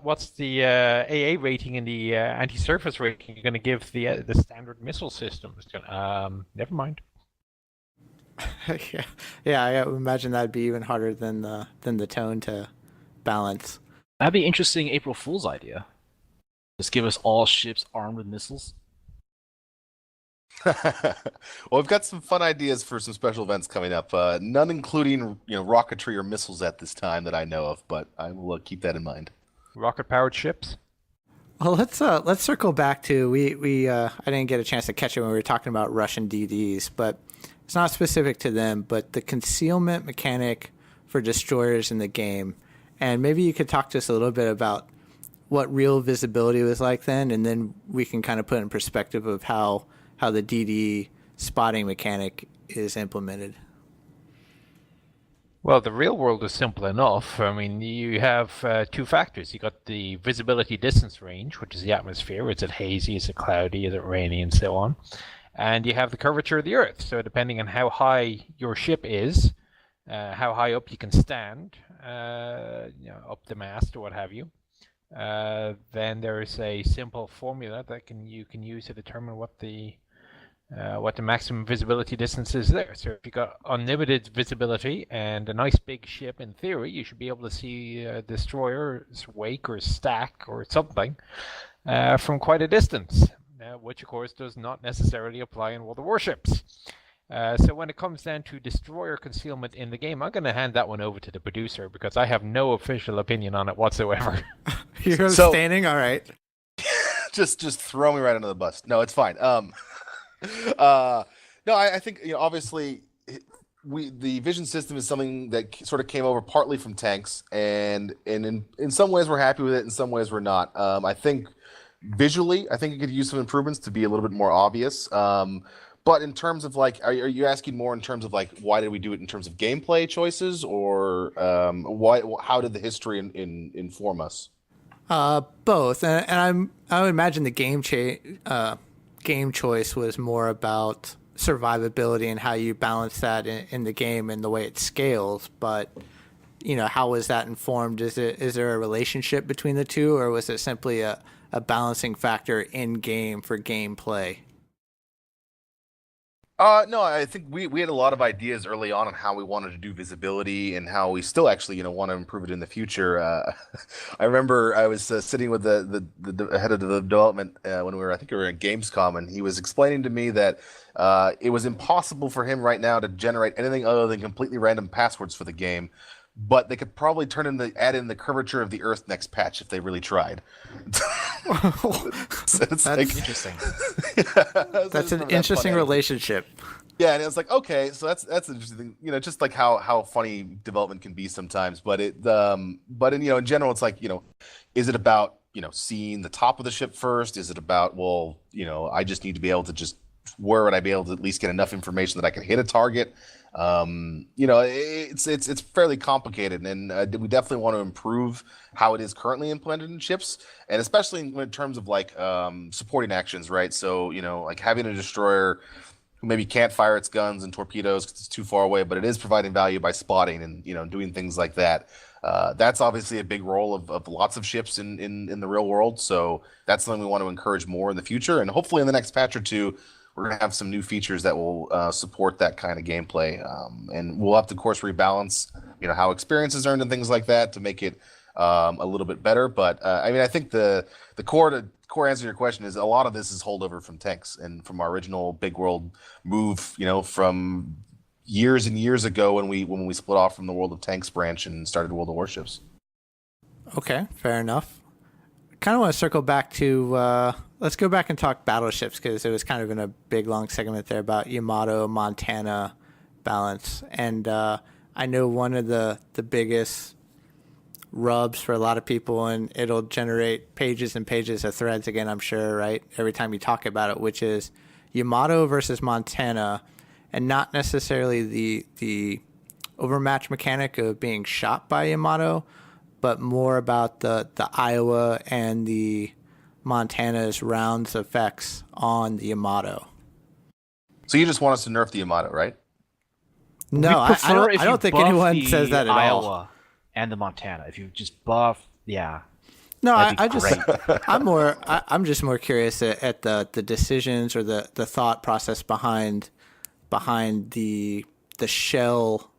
what's the AA rating and the anti-surface rating you're going to give the standard missile system? It's going, never mind. Yeah, I imagine that'd be even harder than the tone to balance. That'd be interesting April Fool's idea. Just give us all ships armed with missiles. Well, we've got some fun ideas for some special events coming up. None including rocketry or missiles at this time that I know of, but I will keep that in mind. Rocket-powered ships. Well, let's circle back to I didn't get a chance to catch it when we were talking about Russian DDs, but it's not specific to them, but the concealment mechanic for destroyers in the game, and maybe you could talk to us a little bit about what real visibility was like then, and then we can kind of put in perspective of how the DD spotting mechanic is implemented. Well, the real world is simple enough. I mean, you have two factors. You got the visibility distance range, which is the atmosphere. Is it hazy? Is it cloudy? Is it rainy? And so on. And you have the curvature of the Earth. So depending on how high your ship is, how high up you can stand, up the mast or what have you, then there is a simple formula that you can use to determine what the maximum visibility distance is there. So if you've got unlimited visibility and a nice big ship, in theory, you should be able to see a destroyer's wake or stack or something from quite a distance, which of course does not necessarily apply in World of Warships. So when it comes down to destroyer concealment in the game, I'm going to hand that one over to the producer because I have no official opinion on it whatsoever. You're standing? All right. Just throw me right under the bus. No, it's fine. No, I think obviously the vision system is something that sort of came over partly from tanks, and in some ways we're happy with it, in some ways we're not. I think visually, I think it could use some improvements to be a little bit more obvious. But in terms of like, are you asking more in terms of like why did we do it in terms of gameplay choices, or how did the history inform us? Both, and I would imagine the game choice was more about survivability and how you balance that in the game and the way it scales. But how was that informed? Is there a relationship between the two, or was it simply a balancing factor in game for gameplay? No, I think we had a lot of ideas early on how we wanted to do visibility and how we still actually want to improve it in the future. I remember I was sitting with the head of the development when I think we were at Gamescom, and he was explaining to me that it was impossible for him right now to generate anything other than completely random passwords for the game. But they could probably add in the curvature of the Earth next patch if they really tried. That's interesting. That's an interesting relationship. Yeah, and it's like, okay, so that's interesting. Just like how funny development can be sometimes. But in general, it's like, is it about seeing the top of the ship first? Is it about I just need to be able to where would I be able to at least get enough information that I can hit a target? It's fairly complicated, and we definitely want to improve how it is currently implemented in ships, and especially in terms of like supporting actions, right? So like having a destroyer who maybe can't fire its guns and torpedoes because it's too far away, but it is providing value by spotting and doing things like that. That's obviously a big role of lots of ships in the real world. So that's something we want to encourage more in the future, and hopefully in the next patch or two, we're going to have some new features that will support that kind of gameplay. And we'll have to, of course, rebalance, how experience is earned and things like that to make it a little bit better. But I think the core answer to your question is a lot of this is holdover from tanks and from our original big world move, from years and years ago when we split off from the World of Tanks branch and started World of Warships. Okay, fair enough. Kind of want to circle back to let's go back and talk battleships, because it was kind of in a big long segment there about Yamato Montana balance, and I know one of the biggest rubs for a lot of people, and it'll generate pages and pages of threads again, I'm sure, right, every time you talk about it, which is Yamato versus Montana, and not necessarily the overmatch mechanic of being shot by Yamato, but more about the Iowa and the Montana's rounds effects on the Yamato. So you just want us to nerf the Yamato, right? No, I don't think anyone says that at Iowa all. And the Montana, if you just buff, yeah. No, I'm just more curious at the decisions or the thought process behind the shell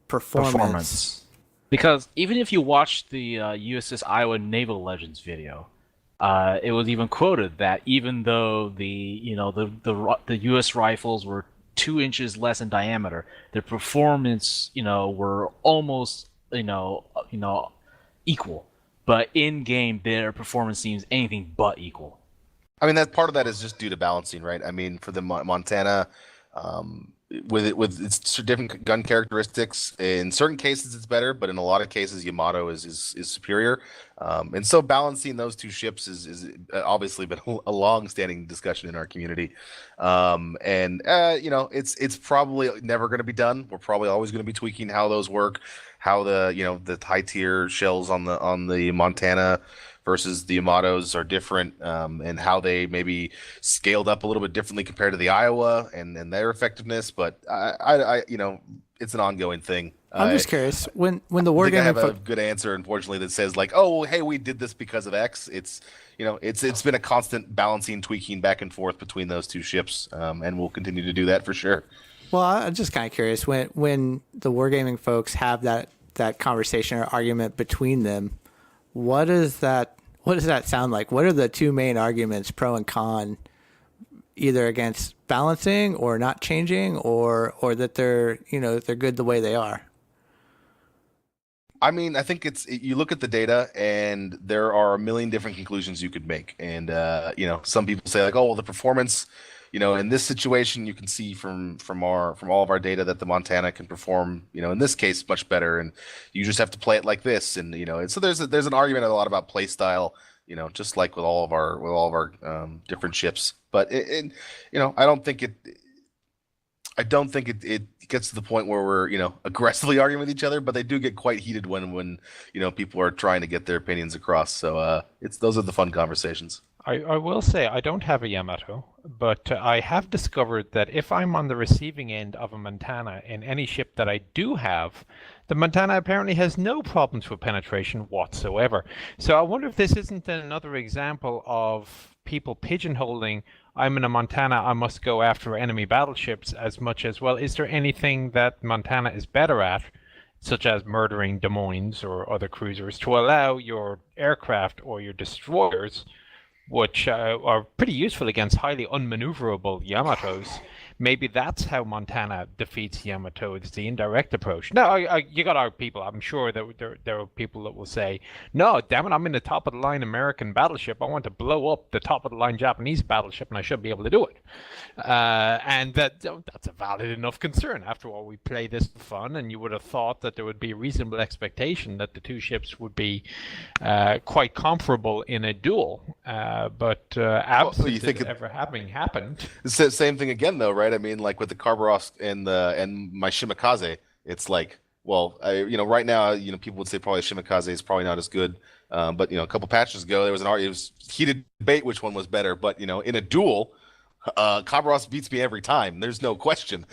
performance. Because even if you watch the USS Iowa Naval Legends video, it was even quoted that even though the U.S. rifles were 2 inches less in diameter, their performance were almost equal. But in game, their performance seems anything but equal. I mean, that part of that is just due to balancing, right? I mean, for the Montana, with its different gun characteristics. In certain cases, it's better, but in a lot of cases, Yamato is superior. And so balancing those two ships is obviously been a long-standing discussion in our community. And you know, it's probably never going to be done. We're probably always going to be tweaking how those work, how the high tier shells on the Montana versus the Yamatos are different, and how they maybe scaled up a little bit differently compared to the Iowa and their effectiveness. But you know, it's an ongoing thing. I'm just curious when the I think I wargaming have a good answer, unfortunately, that says like, oh, well, hey, we did this because of X. It's you know, it's been a constant balancing, tweaking back and forth between those two ships, and we'll continue to do that for sure. Well, I'm just kind of curious when the wargaming folks have that conversation or argument between them. What is that? What does that sound like? What are the two main arguments, pro and con, either against balancing or not changing, or that they're they're good the way they are? I mean, I think you look at the data and there are a million different conclusions you could make. And you know, some people say like, oh, well, the performance, you know, in this situation, you can see from all of our data that the Montana can perform, you know, in this case much better, and you just have to play it like this. And you know, and so there's an argument a lot about play style, you know, just like with all of our different ships. But you know, I don't think it gets to the point where we're, you know, aggressively arguing with each other, but they do get quite heated when you know, people are trying to get their opinions across. So those are the fun conversations. I will say I don't have a Yamato, but I have discovered that if I'm on the receiving end of a Montana in any ship that I do have, the Montana apparently has no problems with penetration whatsoever. So I wonder if this isn't another example of people pigeonholing, I'm in a Montana, I must go after enemy battleships, as much as, well, is there anything that Montana is better at, such as murdering Des Moines or other cruisers, to allow your aircraft or your destroyers, which are pretty useful against highly unmaneuverable Yamatos. Maybe that's how Montana defeats Yamato. It's the indirect approach. No, you got our people. I'm sure that there are people that will say, no, damn it, I'm in the top of the line American battleship. I want to blow up the top of the line Japanese battleship, and I should be able to do it. And that's a valid enough concern. After all, we play this for fun, and you would have thought that there would be a reasonable expectation that the two ships would be quite comparable in a duel. But absent you think it ever having happened. It's the same thing again, though, right? I mean, like with the Karbaros and my Shimakaze, it's like, well, you know, right now, you know, people would say probably Shimakaze is probably not as good. But you know, a couple patches ago, there was it was heated debate which one was better. But you know, in a duel, Karbaros beats me every time. There's no question.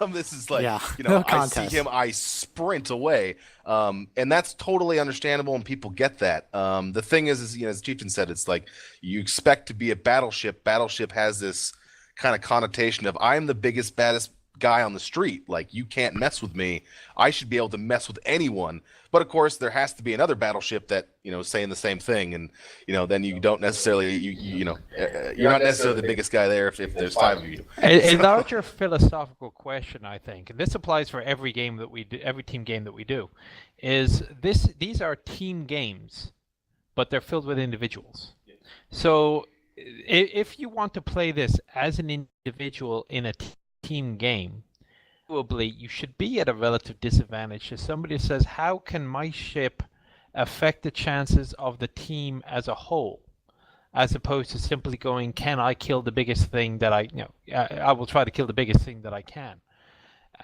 This is like, Yeah, you know, no I contest. see him, I sprint away. And that's totally understandable, and people get that. The thing is, you know, as Chieftain said, it's like you expect to be a battleship. Battleship has this kind of connotation of I'm the biggest, baddest guy on the street. Like, you can't mess with me. I should be able to mess with anyone. But of course, there has to be another battleship that, you know, is saying the same thing, and you know, then you don't necessarily you're not necessarily the biggest guy there if there's five of you. A larger philosophical question, I think, and this applies for every game that we do, every team game that we do, is these are team games, but they're filled with individuals. So if you want to play this as an individual in a team game, probably you should be at a relative disadvantage to somebody who says, how can my ship affect the chances of the team as a whole, as opposed to simply going, can I kill the biggest thing that I will try to kill the biggest thing that I can.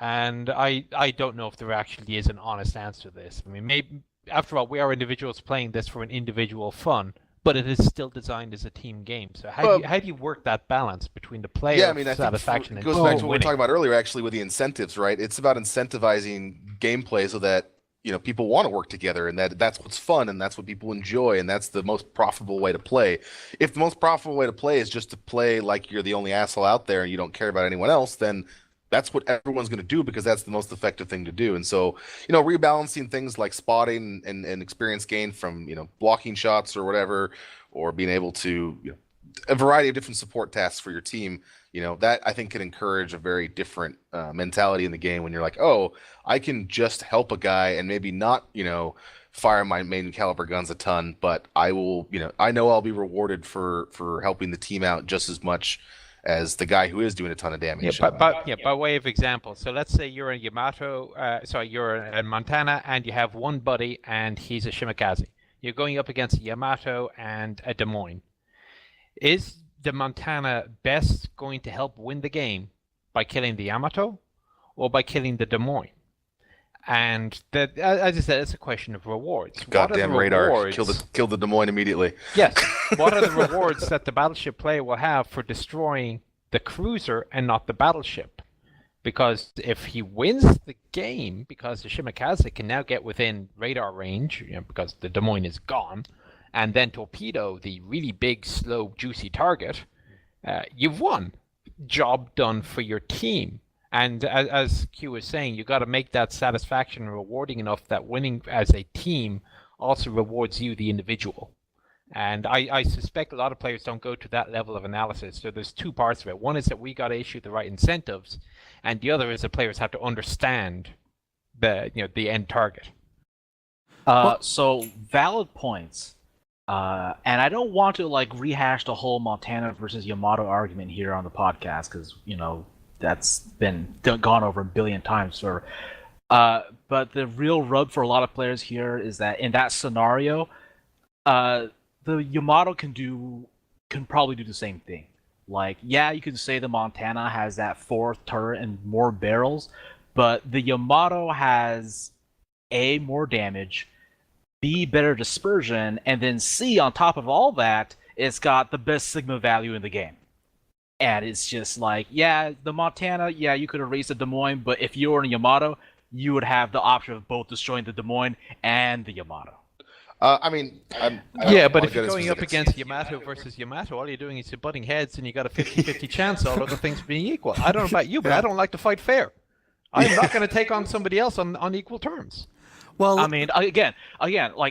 And I don't know if there actually is an honest answer to this. I mean, maybe, after all, we are individuals playing this for an individual fun, but it is still designed as a team game. So how do you work that balance between the player satisfaction it and goes back to what we were winning? talking about earlier, actually, with the incentives, right? It's about incentivizing gameplay so that, you know, people want to work together, and that's what's fun, and that's what people enjoy, and that's the most profitable way to play. If the most profitable way to play is just to play like you're the only asshole out there and you don't care about anyone else, then that's what everyone's going to do, because that's the most effective thing to do. And so, you know, rebalancing things like spotting and experience gain from, you know, blocking shots or whatever, or being able to, you know, a variety of different support tasks for your team, you know, that I think can encourage a very different mentality in the game, when you're like, oh, I can just help a guy and maybe not, you know, fire my main caliber guns a ton, but I will, you know I'll be rewarded for helping the team out just as much as the guy who is doing a ton of Yeah, damage. by way of example, so let's say you're a you're in Montana, and you have one buddy, and he's a Shimakaze. You're going up against a Yamato and a Des Moines. Is the Montana best going to help win the game by killing the Yamato, or by killing the Des Moines? And that, as I said, it's a question of rewards. Goddamn radar! Kill the Des Moines immediately. Yes. What are the rewards that the battleship player will have for destroying the cruiser and not the battleship? Because if he wins the game, because the Shimakaze can now get within radar range, because the Des Moines is gone, and then torpedo the really big, slow, juicy target, you've won. Job done for your team. And as Q was saying, you got to make that satisfaction rewarding enough that winning as a team also rewards you, the individual. And I suspect a lot of players don't go to that level of analysis. So there's two parts of it. One is that we got to issue the right incentives, and the other is that players have to understand the end target. So valid points. And I don't want to rehash the whole Montana versus Yamato argument here on the podcast because that's been gone over a billion times. But the real rub for a lot of players here is that in that scenario, the Yamato can probably do the same thing. You can say the Montana has that fourth turret and more barrels, but the Yamato has A, more damage, B, better dispersion, and then C, on top of all that, it's got the best Sigma value in the game. And it's just the Montana, you could erase the Des Moines, but if you were in a Yamato, you would have the option of both destroying the Des Moines and the Yamato. But if you're going up against Yamato versus Yamato, all you're doing is you're butting heads, and you got a 50-50 chance, all other things being equal. I don't know about you, but I don't like to fight fair. I'm not going to take on somebody else on equal terms. Well, I mean, again,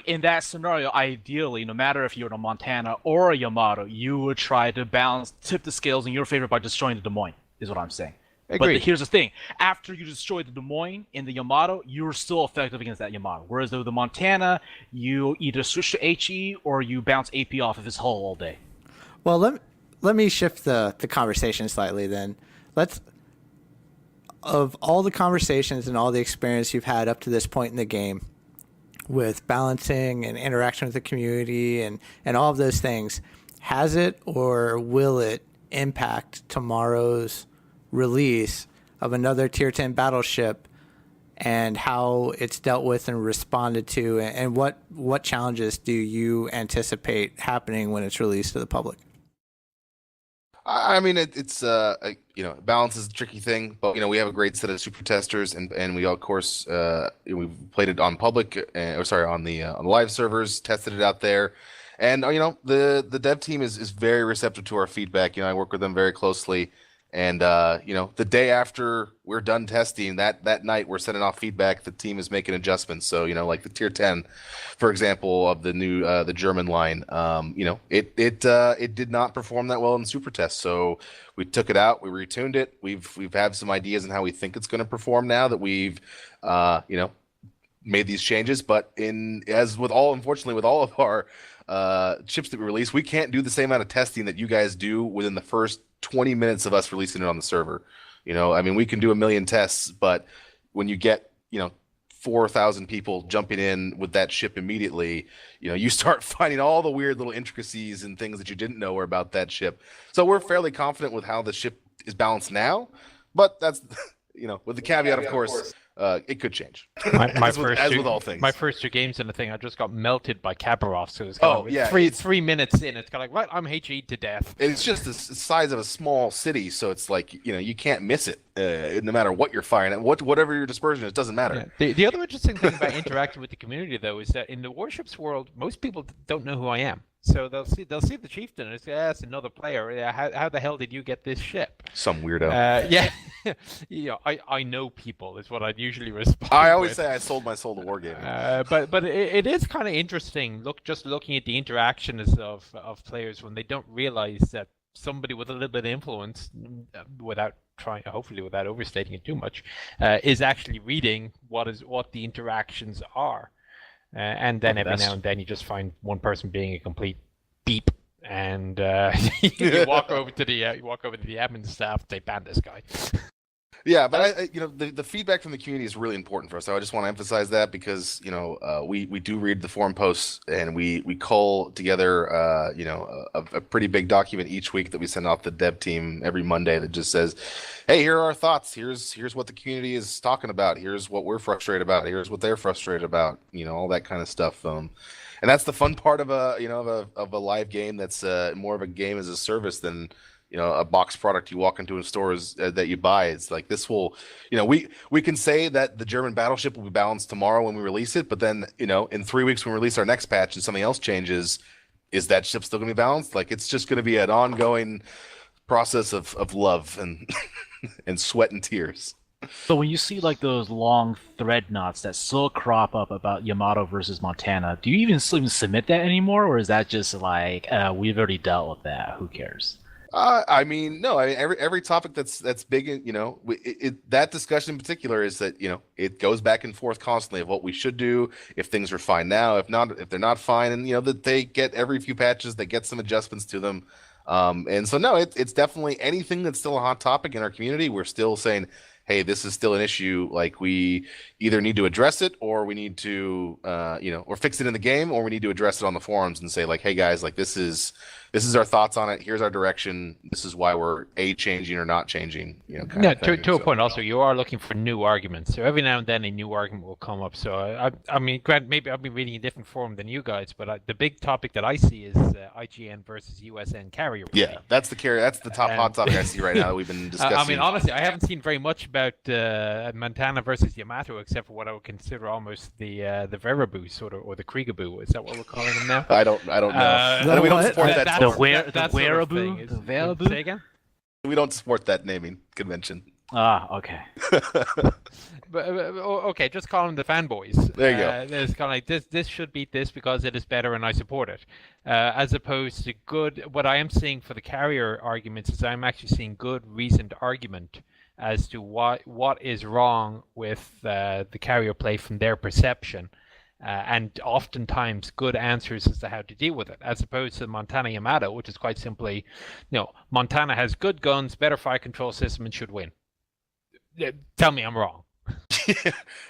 in that scenario, ideally, no matter if you're in a Montana or a Yamato, you would try to tip the scales in your favor by destroying the Des Moines, is what I'm saying. Agreed. But here's the thing. After you destroy the Des Moines in the Yamato, you're still effective against that Yamato. Whereas the Montana, you either switch to HE or you bounce AP off of his hull all day. Well, let me shift the conversation slightly then. Of all the conversations and all the experience you've had up to this point in the game with balancing and interaction with the community and all of those things, has it or will it impact tomorrow's release of another Tier 10 battleship and how it's dealt with and responded to, and what challenges do you anticipate happening when it's released to the public? I mean, it's balance is a tricky thing, but we have a great set of super testers, and we of course we've played it on public, on the live servers, tested it out there, and the dev team is very receptive to our feedback. I work with them very closely, and the day after we're done testing, that night we're sending off feedback. The team is making adjustments. So like the Tier 10, for example, of the new the German line, it did not perform that well in super test. So we took it out, we retuned it. We've had some ideas on how we think it's going to perform now that we've made these changes. But unfortunately with all of our chips that we release, we can't do the same amount of testing that you guys do within the first 20 minutes of us releasing it on the server. We can do 1 million tests, but when you get 4,000 people jumping in with that ship immediately, you start finding all the weird little intricacies and things that you didn't know were about that ship. So we're fairly confident with how the ship is balanced now, but that's with the caveat, of course, it could change. As with all things. My first 2 games in the thing, I just got melted by Kabarov. So it's 3 minutes in, it's kind of right, I'm HE'd to death. It's just the size of a small city, so it's you can't miss it, no matter what you're firing at. Whatever your dispersion is, doesn't matter. Yeah. The other interesting thing about interacting with the community, though, is that in the warships world, most people don't know who I am. So they'll see the Chieftain and say, "That's another player. How the hell did you get this ship?" Some weirdo. I know people is what I'd usually respond. I always say I sold my soul to wargaming. But it is kind of interesting. Looking at the interactions of players when they don't realize that somebody with a little bit of influence, hopefully without overstating it too much, is actually reading what the interactions are. And then every now and then you just find one person being a complete beep and you walk over to the admin staff. They ban this guy. Yeah, but the feedback from the community is really important for us. So I just want to emphasize that because we do read the forum posts and we cull together a pretty big document each week that we send off the dev team every Monday that just says, hey, here are our thoughts. Here's what the community is talking about. Here's what we're frustrated about. Here's what they're frustrated about. All that kind of stuff. And that's the fun part of a live game that's more of a game as a service than a box product you walk into in stores that you buy. It's like this will, we can say that the German battleship will be balanced tomorrow when we release it, but then, in 3 weeks when we release our next patch and something else changes, is that ship still going to be balanced? Like, it's just going to be an ongoing process of love and and sweat and tears. So when you see like those long thread knots that still crop up about Yamato versus Montana, do you even submit that anymore, or is that just like we've already dealt with that? Who cares? No. I mean, every topic that's big, that discussion in particular is that it goes back and forth constantly of what we should do if things are fine now, if they're not fine, and that they get every few patches, they get some adjustments to them, and so no, it's definitely anything that's still a hot topic in our community. We're still saying, hey, this is still an issue. Like, we either need to address it, or we need to, or fix it in the game, or we need to address it on the forums and say, like, hey guys, like this is our thoughts on it. Here's our direction. This is why we're changing or not changing. To a point. Also, you are looking for new arguments. So every now and then a new argument will come up. So I mean, granted, maybe I'll be reading a different forum than you guys, but the big topic that I see is IGN versus USN carrier. Yeah, that's the carrier. That's the top hot topic I see right now that we've been discussing. I mean, honestly, I haven't seen very much about Montana versus Yamato, except for what I would consider almost the Veraboo sort of, or the Kriegaboo. Is that what we're calling them now? I don't know. We don't support that. The Wearaboo? Say again? We don't support that naming convention. Ah, okay. But okay, just call them the fanboys. There you go. It's kind of like this should beat this because it is better and I support it. As opposed to good, what I am seeing for the carrier arguments is I'm actually seeing good reasoned argument as to what is wrong with the carrier play from their perception. And oftentimes good answers as to how to deal with it, as opposed to Montana Yamato, which is quite simply, Montana has good guns, better fire control system, and should win. Tell me I'm wrong.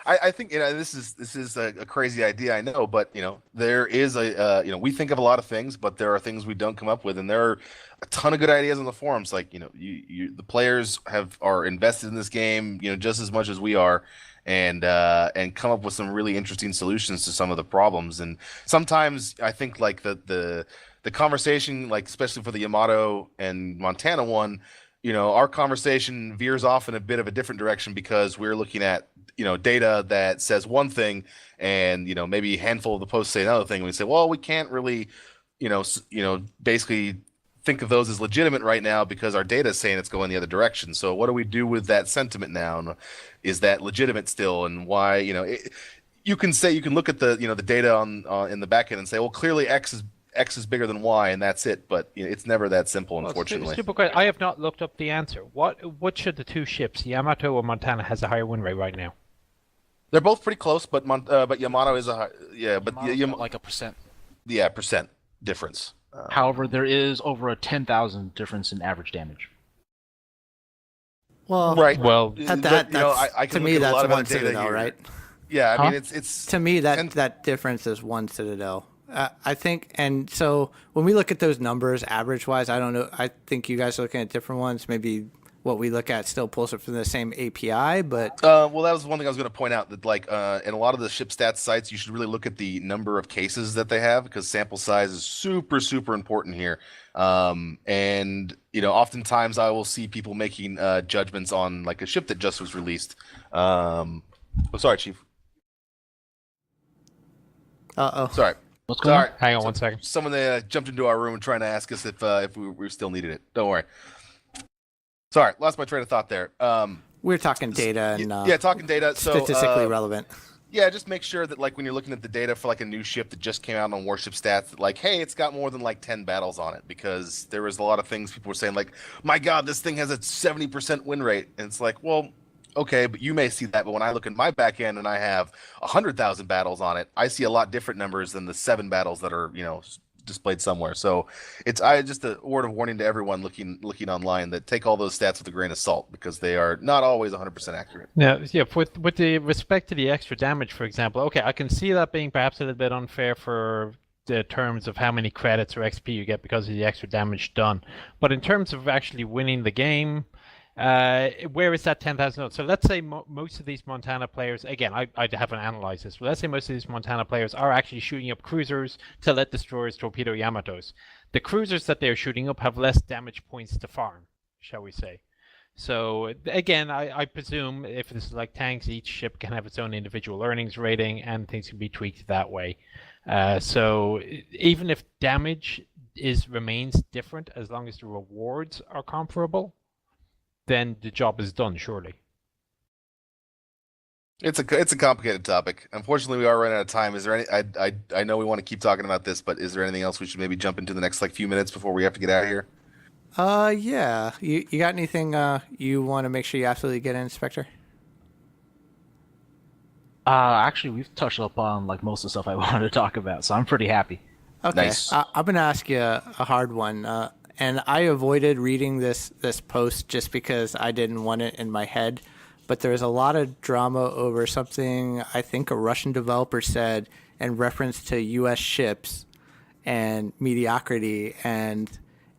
I think this is a crazy idea, I know, but there is we think of a lot of things, but there are things we don't come up with, and there are a ton of good ideas on the forums. Like the players are invested in this game, just as much as we are. And come up with some really interesting solutions to some of the problems. And sometimes I think like the conversation, like especially for the Yamato and Montana one, our conversation veers off in a bit of a different direction because we're looking at data that says one thing, and maybe a handful of the posts say another thing. And we say, well, we can't really basically think of those as legitimate right now because our data is saying it's going the other direction. So what do we do with that sentiment now? And is that legitimate still? And why, you can look at the, the data on in the back end and say, well, clearly X is bigger than Y and that's it. But it's never that simple, unfortunately. Super quick. I have not looked up the answer. What should the two ships, Yamato or Montana, has a higher win rate right now? They're both pretty close, but Yamato is a high, but like a percent. Yeah, percent difference. However, there is over a 10,000 difference in average damage. Well, right. Well, to me, that's one Citadel, right? Yeah, I mean, it's to me that difference is one Citadel. I think, and so when we look at those numbers, average-wise, I don't know. I think you guys are looking at different ones. Maybe what we look at still pulls it from the same API, but well, that was one thing I was going to point out, that like in a lot of the ship stats sites, you should really look at the number of cases that they have, because sample size is super important here. And oftentimes I will see people making judgments on like a ship that just was released. Sorry, Chief. Sorry. What's going on? Hang on one second. Someone jumped into our room trying to ask us if we still needed it. Don't worry. Sorry, lost my train of thought there. We're talking data and talking data. So statistically relevant. Yeah, just make sure that like when you're looking at the data for like a new ship that just came out on Warship Stats, that like, hey, it's got more than like 10 battles on it, because there was a lot of things people were saying like, my God, this thing has a 70% win rate, and it's like, well, okay, but you may see that, but when I look at my back end and I have 100,000 battles on it, I see a lot different numbers than the 7 battles that are displayed somewhere. So I just a word of warning to everyone looking online that take all those stats with a grain of salt because they are not always 100% accurate. Now, yeah, with the respect to the extra damage, for example, okay, I can see that being perhaps a little bit unfair for the terms of how many credits or XP you get because of the extra damage done. But in terms of actually winning the game, where is that 10,000? So let's say most of these Montana players, again, I haven't analyzed this, but let's say most of these Montana players are actually shooting up cruisers to let destroyers torpedo Yamatos. The cruisers that they're shooting up have less damage points to farm, shall we say. So again, I presume if this is like tanks, each ship can have its own individual earnings rating and things can be tweaked that way. So even if damage remains different, as long as the rewards are comparable, then the job is done, surely. It's a complicated topic. Unfortunately, we are running out of time. Is there any? I know we want to keep talking about this, but is there anything else we should maybe jump into the next few minutes before we have to get out of here? Yeah. You got anything you want to make sure you absolutely get in, Spectre? Actually, we've touched upon like most of the stuff I wanted to talk about, so I'm pretty happy. Okay. Nice. I'm gonna ask you a hard one, and I avoided reading this post just because I didn't want it in my head. But there was a lot of drama over something I think a Russian developer said in reference to U.S. ships and mediocrity and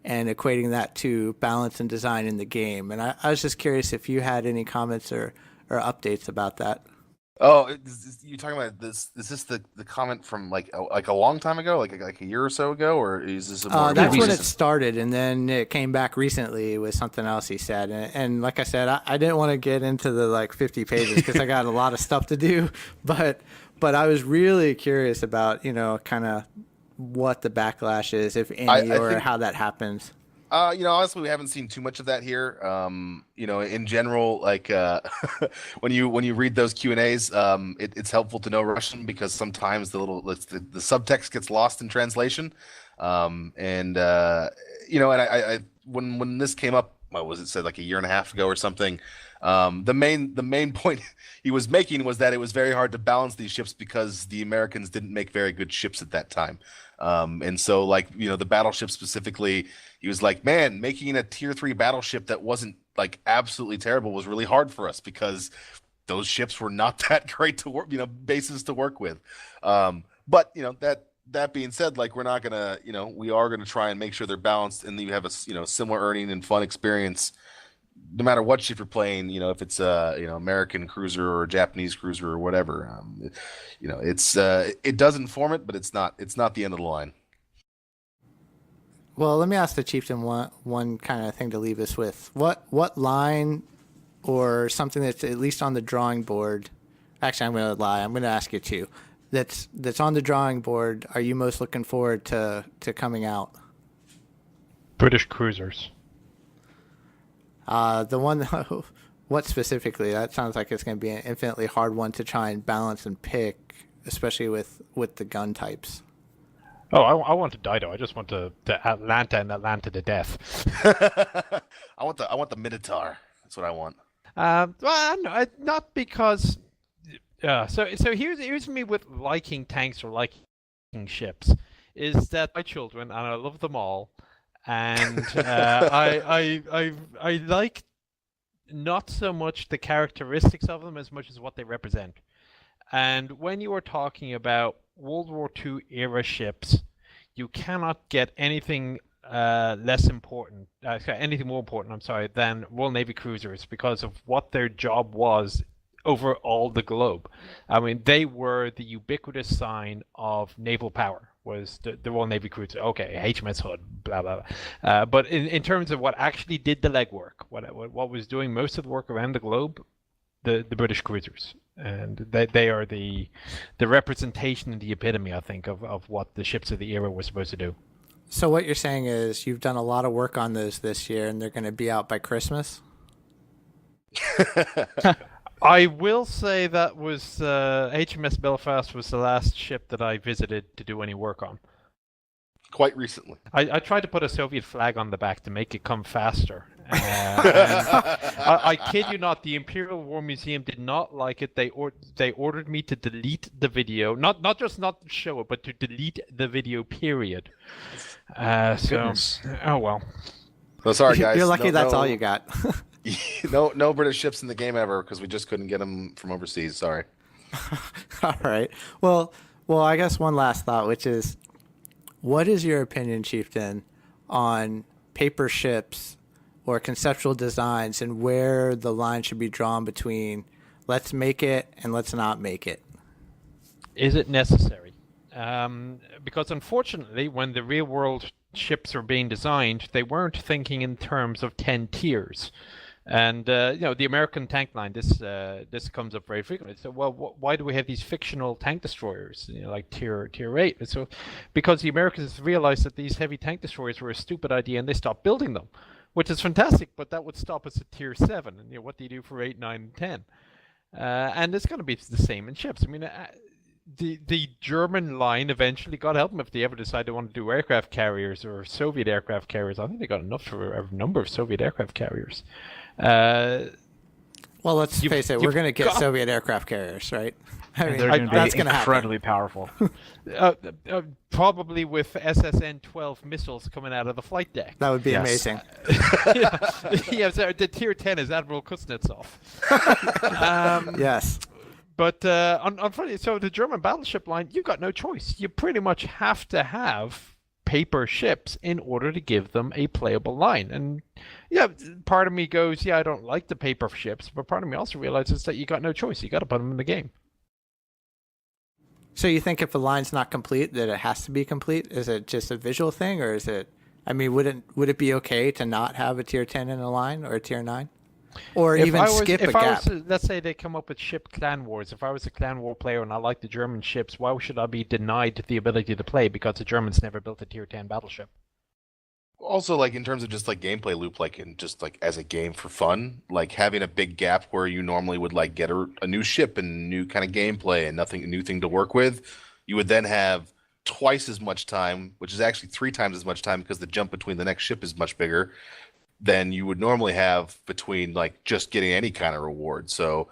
equating that to balance and design in the game. And I was just curious if you had any comments or updates about that. Oh, you talking about this? Is this the comment from like a long time ago, like a year or so ago, or is this a more That's when it recent? started, and then it came back recently with something else he said. And like I said, I didn't want to get into the like 50 pages because I got a lot of stuff to do. But I was really curious about kind of what the backlash is, if any, I or think, how that happens. Honestly, we haven't seen too much of that here. In general, like when you read those Q&As, it's helpful to know Russian because sometimes the subtext gets lost in translation. And when this came up, what was it said like a year and a half ago or something? The main point he was making was that it was very hard to balance these ships because the Americans didn't make very good ships at that time. And so the battleship specifically, he was like, man, making a tier 3 battleship that wasn't like absolutely terrible was really hard for us because those ships were not that great to work, bases to work with. But that being said, like we're not gonna, we are gonna try and make sure they're balanced and you have a similar earning and fun experience no matter what ship you're playing, if it's American cruiser or a Japanese cruiser or whatever. It does inform it, but it's not the end of the line. Well, let me ask the Chieftain one kind of thing to leave us with. What line or something that's at least on the drawing board? Actually, I'm going to lie. I'm going to ask you two. That's on the drawing board. Are you most looking forward to coming out? British cruisers. The one, what specifically? That sounds like it's going to be an infinitely hard one to try and balance and pick, especially with the gun types. Oh, I want to Dido. I just want the Atlanta and Atlanta to death. I want the Minotaur. That's what I want. Well, no, not because. So here's me with liking tanks or liking ships, is that my children and I love them all, and I like not so much the characteristics of them as much as what they represent. And when you are talking about World War II era ships, you cannot get anything anything more important, than Royal Navy cruisers because of what their job was over all the globe. I mean, they were the ubiquitous sign of naval power, was the Royal Navy cruiser. Okay, HMS Hood, blah, blah, blah. But in terms of what actually did the legwork, what was doing most of the work around the globe, the British cruisers. And they are the representation and the epitome, I think, of what the ships of the era were supposed to do. So what you're saying is you've done a lot of work on those this year, and they're going to be out by Christmas? I will say that was HMS Belfast was the last ship that I visited to do any work on. Quite recently. I tried to put a Soviet flag on the back to make it come faster, I kid you not, the Imperial War Museum did not like it. They ordered me to delete the video, not just not show it, but to delete the video. Period. Goodness. Oh well. So sorry, guys. You're lucky that's all you got. No British ships in the game ever because we just couldn't get them from overseas. Sorry. All right. Well, I guess one last thought, which is, what is your opinion, Chieftain, on paper ships or conceptual designs and where the line should be drawn between let's make it and let's not make it? Is it necessary? Because unfortunately, when the real world ships are being designed, they weren't thinking in terms of 10 tiers. And the American tank line, this comes up very frequently. So, well, why do we have these fictional tank destroyers, like tier 8? And so, because the Americans realized that these heavy tank destroyers were a stupid idea, and they stopped building them, which is fantastic. But that would stop us at tier 7. And what do you do for 8, 9, and 10? And it's going to be the same in ships. I mean, the German line eventually, God help them if they ever decide they want to do aircraft carriers or Soviet aircraft carriers. I think they got enough for a number of Soviet aircraft carriers. Well, let's face it, we're going to get Soviet aircraft carriers, right? I mean, They're going to that's be going to happen. incredibly powerful. Probably with SSN-12 missiles coming out of the flight deck. That would be Yes. amazing. Yeah, so the tier 10 is Admiral Kuznetsov. Yes. But unfortunately, so the German battleship line, you've got no choice. You pretty much have to have paper ships in order to give them a playable line. And yeah, part of me goes, yeah, I don't like the paper ships, but part of me also realizes that you got no choice. You got to put them in the game. So you think if the line's not complete, that it has to be complete? Is it just a visual thing, or is it? I mean, would it be okay to not have a tier 10 in a line or a tier 9, or even skip a gap? Let's say they come up with ship clan wars. If I was a clan war player and I like the German ships, why should I be denied the ability to play because the Germans never built a tier 10 battleship? Also, like in terms of just like gameplay loop, like in just like as a game for fun, like having a big gap where you normally would like get a new ship and new kind of gameplay and a new thing to work with, you would then have twice as much time, which is actually 3 times as much time because the jump between the next ship is much bigger than you would normally have between like just getting any kind of reward. So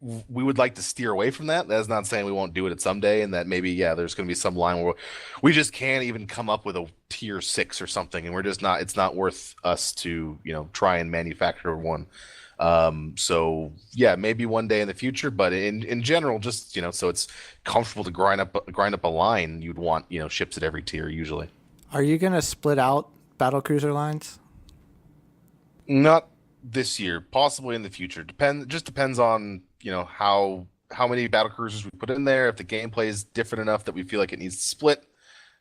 we would like to steer away from that. That's not saying we won't do it someday, and that maybe, yeah, there's going to be some line where we just can't even come up with a tier 6 or something, and we're just not. It's not worth us to try and manufacture one. So yeah, maybe one day in the future, but in general, just so it's comfortable to grind up a line, you'd want ships at every tier usually. Are you going to split out battlecruiser lines? Not this year, possibly in the future. Just depends on how many battle cruisers we put in there. If the gameplay is different enough that we feel like it needs to split.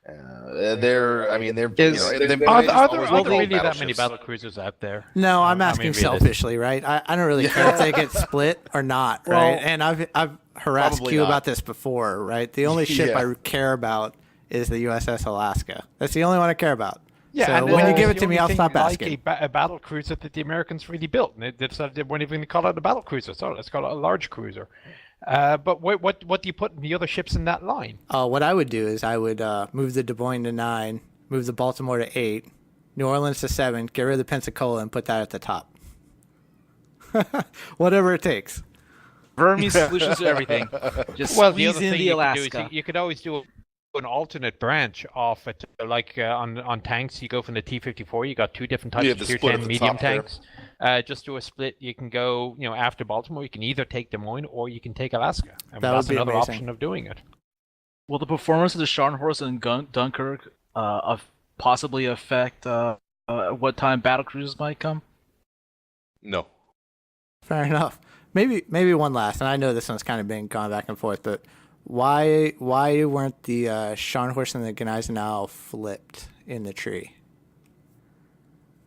Are there really that many battle cruisers out there? No, I'm asking selfishly, right? I don't really care if they get split or not, right? And I've harassed Q about this before, right? The only ship I care about is the USS Alaska. That's the only one I care about. Yeah, so when you give it to me, I'll stop asking. A battle cruiser that the Americans really built, and they decided they weren't even going to call it a battle cruiser, so let's call it a large cruiser. But what do you put in the other ships in that line? What I would do is I would move the Des Moines to 9, move the Baltimore to 8, New Orleans to 7, get rid of the Pensacola, and put that at the top. Whatever it takes. Vermes solutions to everything. Just squeeze in the Alaska. You could always do an alternate branch off it, like on tanks. You go from the T-54. You got 2 different types of tier 10 medium tanks. Just do a split. You can go, after Baltimore. You can either take Des Moines or you can take Alaska. That's another option of doing it. Will the performance of the Scharnhorst and Dunkirk possibly affect what time battle cruises might come? No. Fair enough. Maybe one last, and I know this one's kind of been going back and forth, but why weren't the Scharnhorst and the Gneisenau flipped in the tree?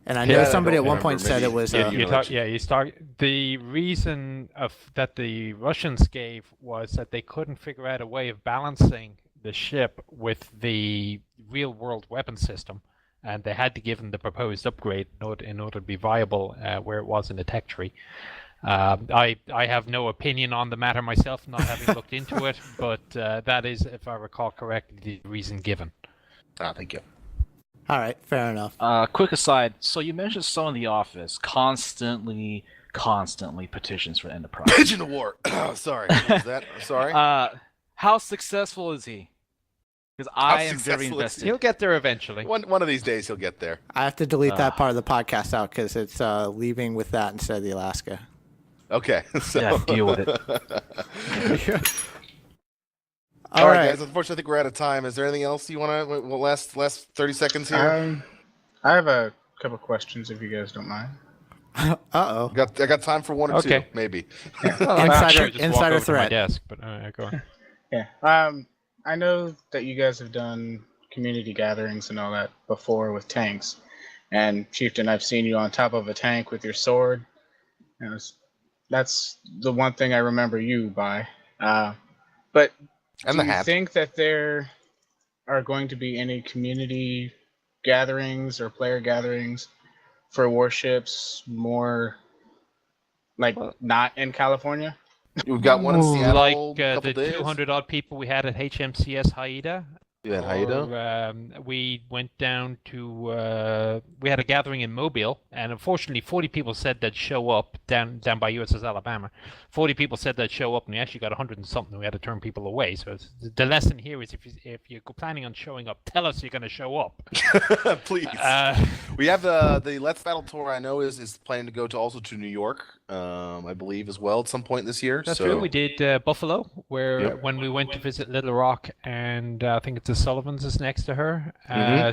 And I know somebody at one point said it was. The reason that the Russians gave was that they couldn't figure out a way of balancing the ship with the real-world weapon system, and they had to give them the proposed upgrade in order to be viable where it was in the tech tree. I have no opinion on the matter myself, not having looked into it, but that is, if I recall correctly, the reason given. Thank you. All right, fair enough. Quick aside. So you mentioned someone in the office constantly petitions for enterprise. Pigeon War. Sorry, what was that? Sorry. How successful is he? Because How I am very successful is invested. He'll get there eventually. One of these days he'll get there. I have to delete that part of the podcast out because it's leaving with that instead of the Alaska. Okay. So. Yeah, deal with it. All right, guys. Unfortunately, I think we're out of time. Is there anything else you want to? Well, last 30 seconds here. I have a couple questions if you guys don't mind. Uh-oh. I got time for one or two, maybe. Insider To my threat. desk, but go on. Yeah. I know that you guys have done community gatherings and all that before with tanks. And Chieftain, I've seen you on top of a tank with your sword. That's the one thing I remember you by. But And do the you hat. think that there are going to be any community gatherings or player gatherings for warships more like not in California? We've got one in Seattle. Like couple the days. 200 odd people we had at HMCS Haida. Yeah, Haida. We went down to we had a gathering in Mobile, and unfortunately 40 people said they'd show up down by USS Alabama. 40 people said they'd show up, and we actually got 100 and something. We had to turn people away. So the lesson here is if you're planning on showing up, tell us you're going to show up. Please. We have the Let's Battle tour. I know is planning to go to also to New York, I believe as well at some point this year. That's so. true. We did Buffalo, where Yep. when we went to visit Little Rock, and I think it's the Sullivans is next to her.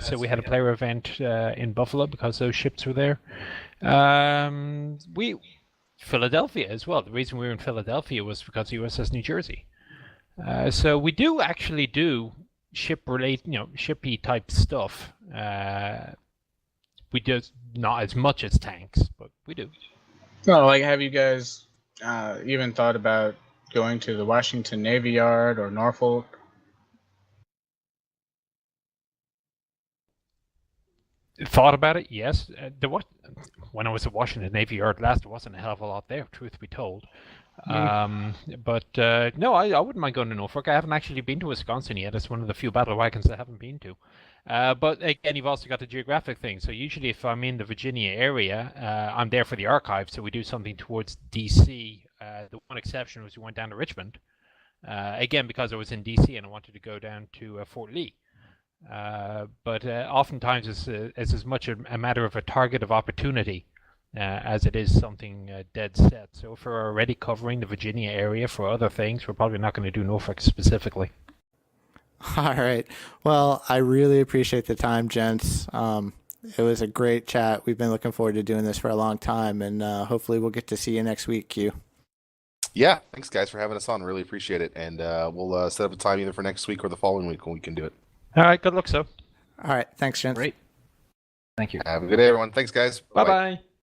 So we had a player event in Buffalo because those ships were there. Philadelphia as well. The reason we were in Philadelphia was because USS New Jersey. So we do actually do shippy type stuff. We do not as much as tanks, but we do. No, like have you guys even thought about going to the Washington Navy Yard or Norfolk? Thought about it, yes. When I was at Washington Navy Yard last, there wasn't a hell of a lot there, truth be told. But no, I wouldn't mind going to Norfolk. I haven't actually been to Wisconsin yet. It's one of the few battle wagons I haven't been to. But again, you've also got the geographic thing. So usually if I'm in the Virginia area, I'm there for the archive, so we do something towards D.C. The one exception was we went down to Richmond. Again, because I was in D.C. and I wanted to go down to Fort Lee. But oftentimes it's as much a matter of a target of opportunity as it is something dead set. So if we're already covering the Virginia area for other things, we're probably not going to do Norfolk specifically. All right. Well, I really appreciate the time, gents. It was a great chat. We've been looking forward to doing this for a long time, and hopefully we'll get to see you next week, Q. Yeah, thanks guys for having us on. Really appreciate it, and we'll set up a time either for next week or the following week when we can do it. All right, good luck, so. All right. Thanks, gents. Great. Thank you. Have a good day, everyone. Thanks, guys. Bye-bye.